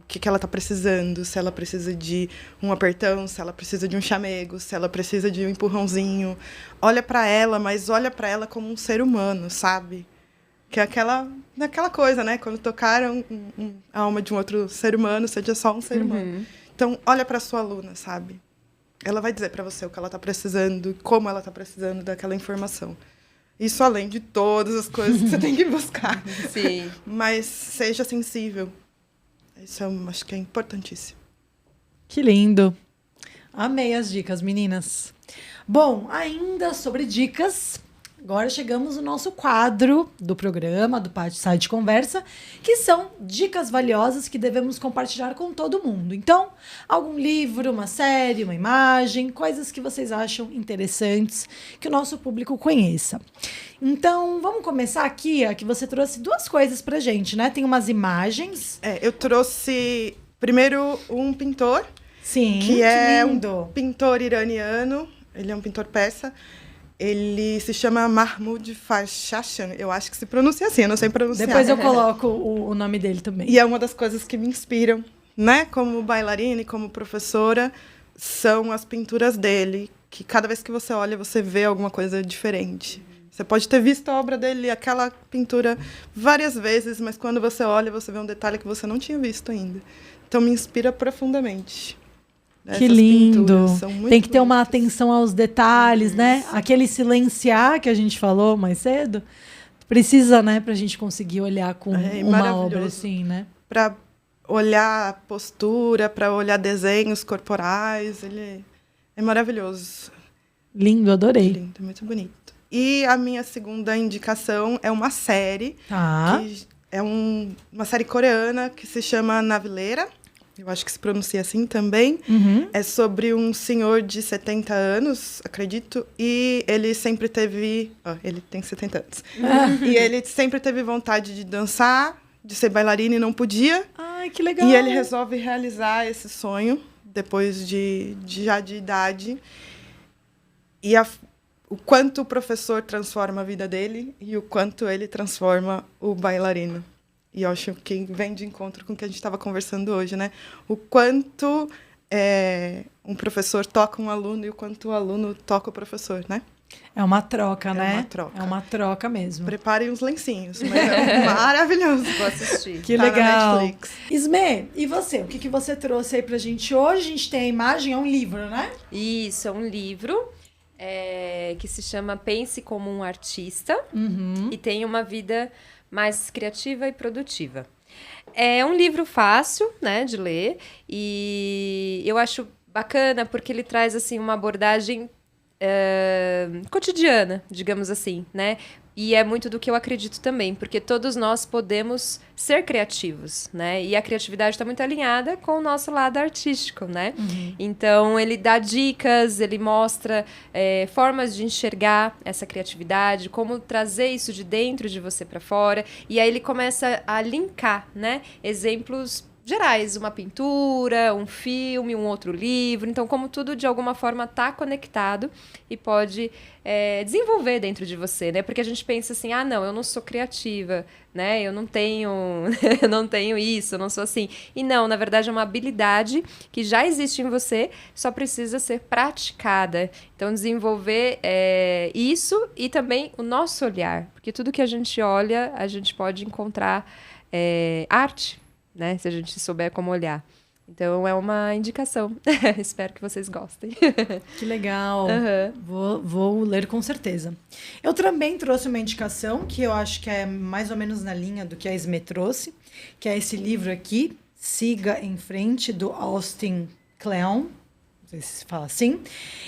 S2: que ela está precisando, se ela precisa de um apertão, se ela precisa de um chamego, se ela precisa de um empurrãozinho. Olha para ela, mas olha para ela como um ser humano, sabe? Que é aquela coisa, né? Quando tocaram a alma de um outro ser humano, seja só um ser humano. Então, olha para sua aluna, sabe? Ela vai dizer para você o que ela está precisando, como ela está precisando daquela informação. Isso além de todas as coisas que você tem que buscar.
S3: Sim.
S2: Mas seja sensível. Isso eu acho que é importantíssimo.
S1: Que lindo. Amei as dicas, meninas. Bom, ainda sobre dicas, agora chegamos no nosso quadro do programa, do Pátio Side Conversa, que são dicas valiosas que devemos compartilhar com todo mundo. Então, algum livro, uma série, uma imagem, coisas que vocês acham interessantes que o nosso público conheça. Então, vamos começar aqui, que você trouxe duas coisas pra gente, né? Tem umas imagens.
S2: Eu trouxe primeiro um pintor.
S1: Sim,
S2: que é
S1: lindo.
S2: Um pintor iraniano. Ele é um pintor persa. Ele se chama Mahmoud Farshashan. Eu acho que se pronuncia assim, eu não sei pronunciar.
S1: Depois eu coloco o nome dele também.
S2: E é uma das coisas que me inspiram, né? Como bailarina e como professora, são as pinturas dele, que cada vez que você olha, você vê alguma coisa diferente. Você pode ter visto a obra dele, aquela pintura, várias vezes, mas quando você olha, você vê um detalhe que você não tinha visto ainda. Então, me inspira profundamente.
S1: Que lindo. Tem que ter uma
S2: bonitas.
S1: atenção aos detalhes, né? Aquele silenciar que a gente falou mais cedo, precisa, né, pra gente conseguir olhar com uma obra assim, né?
S2: Para olhar a postura, para olhar desenhos corporais, ele é maravilhoso.
S1: Lindo, adorei.
S2: Lindo, muito bonito. E a minha segunda indicação é uma série, que é uma série coreana que se chama Navileira. Eu acho que se pronuncia assim também. É sobre um senhor de 70 anos, acredito, e ele sempre teve... ele tem 70 anos. E ele sempre teve vontade de dançar, de ser bailarina e não podia.
S1: Ai, que legal.
S2: E ele resolve realizar esse sonho, depois já de idade. E o quanto o professor transforma a vida dele e o quanto ele transforma o bailarino. E eu acho que vem de encontro com o que a gente estava conversando hoje, né? O quanto um professor toca um aluno e o quanto o aluno toca o professor, né?
S1: É uma troca, né?
S2: É uma troca.
S1: É uma troca mesmo.
S2: Preparem os lencinhos, mas é maravilhoso.
S3: Vou assistir.
S1: Que
S2: Tá
S1: legal.
S2: na Netflix.
S1: Ismê, e você? O que você trouxe aí pra gente hoje? A gente tem a imagem, é um livro, né?
S3: Isso, é um livro que se chama Pense como um Artista e tem uma vida mais criativa e produtiva. É um livro fácil, né, de ler, e eu acho bacana porque ele traz assim uma abordagem cotidiana, digamos assim, né? E é muito do que eu acredito também, porque todos nós podemos ser criativos, né? E a criatividade está muito alinhada com o nosso lado artístico, né? Então, ele dá dicas, ele mostra formas de enxergar essa criatividade, como trazer isso de dentro de você para fora. E aí ele começa a linkar, né? Exemplos gerais, uma pintura, um filme, um outro livro. Então, como tudo, de alguma forma, está conectado e pode desenvolver dentro de você, né? Porque a gente pensa assim, não, eu não sou criativa, né? Eu não tenho isso, eu não sou assim. E não, na verdade, é uma habilidade que já existe em você, só precisa ser praticada. Então, desenvolver isso e também o nosso olhar. Porque tudo que a gente olha, a gente pode encontrar arte, né? Se a gente souber como olhar. Então, é uma indicação. Espero que vocês gostem.
S1: Que legal. Vou ler com certeza. Eu também trouxe uma indicação que eu acho que é mais ou menos na linha do que a Esme trouxe, que é esse livro aqui, Siga em Frente, do Austin Kleon. Não sei se fala assim.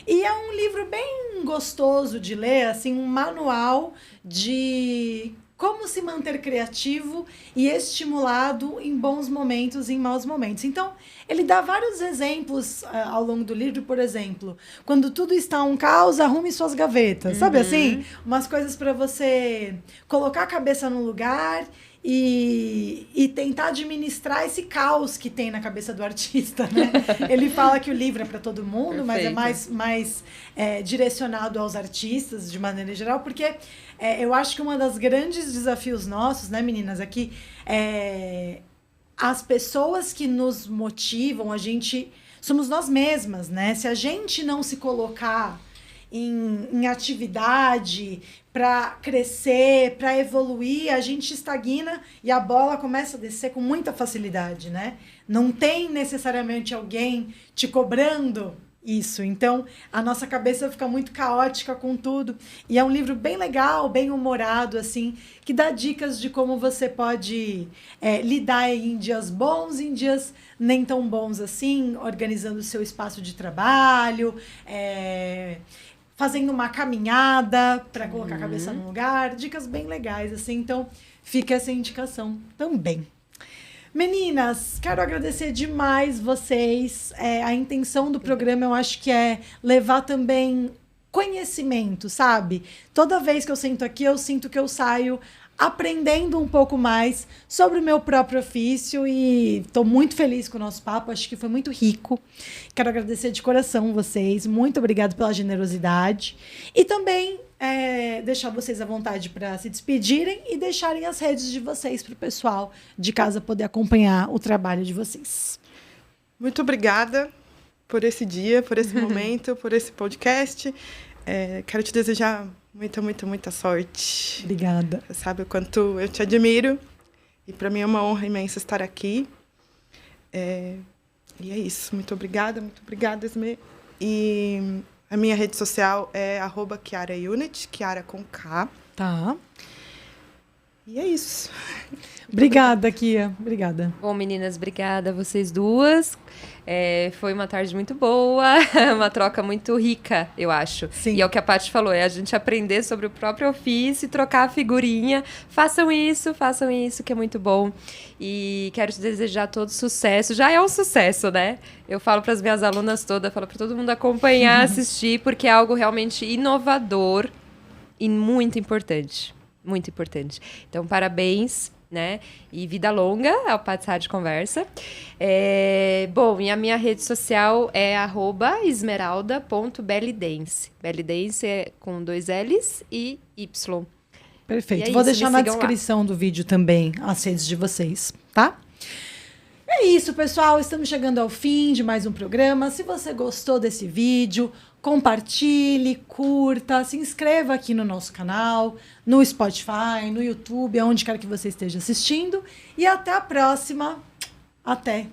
S1: E é um livro bem gostoso de ler, assim, um manual de como se manter criativo e estimulado em bons momentos e em maus momentos. Então, ele dá vários exemplos ao longo do livro, por exemplo, quando tudo está um caos, arrume suas gavetas, sabe assim? Umas coisas para você colocar a cabeça no lugar e tentar administrar esse caos que tem na cabeça do artista, né? Ele fala que o livro é para todo mundo, mas é mais direcionado aos artistas de maneira geral, porque eu acho que um dos grandes desafios nossos, né, meninas, aqui as pessoas que nos motivam, a gente somos nós mesmas, né? Se a gente não se colocar em atividade para crescer, para evoluir, a gente estagna e a bola começa a descer com muita facilidade, né? Não tem necessariamente alguém te cobrando isso. Então, a nossa cabeça fica muito caótica com tudo. E é um livro bem legal, bem humorado, assim, que dá dicas de como você pode lidar em dias bons, em dias nem tão bons assim, organizando o seu espaço de trabalho, fazendo uma caminhada para colocar a cabeça no lugar. Dicas bem legais, assim. Então, fica essa indicação também. Meninas, quero agradecer demais vocês. A intenção do programa, eu acho que é levar também conhecimento, sabe? Toda vez que eu sento aqui, eu sinto que eu saio aprendendo um pouco mais sobre o meu próprio ofício e estou muito feliz com o nosso papo, acho que foi muito rico. Quero agradecer de coração vocês, muito obrigada pela generosidade e também deixar vocês à vontade para se despedirem e deixarem as redes de vocês para o pessoal de casa poder acompanhar o trabalho de vocês.
S2: Muito obrigada por esse dia, por esse momento, por esse podcast. Quero te desejar muita sorte.
S1: Obrigada.
S2: Você sabe o quanto eu te admiro. E para mim é uma honra imensa estar aqui. E é isso. Muito obrigada, Esme. E a minha rede social é @KiaraUnit, Kiara com K.
S1: Tá.
S2: E é isso.
S1: Obrigada, Kia. Obrigada.
S3: Bom, meninas, obrigada a vocês duas. Foi uma tarde muito boa, uma troca muito rica, eu acho.
S1: Sim.
S3: E é o que a Paty falou, é a gente aprender sobre o próprio ofício, trocar a figurinha. Façam isso, que é muito bom. E quero te desejar todo sucesso. Já é um sucesso, né? Eu falo para as minhas alunas todas, falo para todo mundo acompanhar, assistir, porque é algo realmente inovador e muito importante. Muito importante. Então, parabéns, né? E vida longa ao Paty de Conversa. Bom, e a minha rede social é @esmeralda.bellydance. Bellydance é com 2 L's e Y.
S1: Perfeito.
S3: E
S1: Vou
S3: isso,
S1: deixar
S3: me
S1: na
S3: sigam
S1: descrição do vídeo também as redes de vocês, tá? É isso, pessoal. Estamos chegando ao fim de mais um programa. Se você gostou desse vídeo, compartilhe, curta, se inscreva aqui no nosso canal, no Spotify, no YouTube, aonde quer que você esteja assistindo. E até a próxima. Até!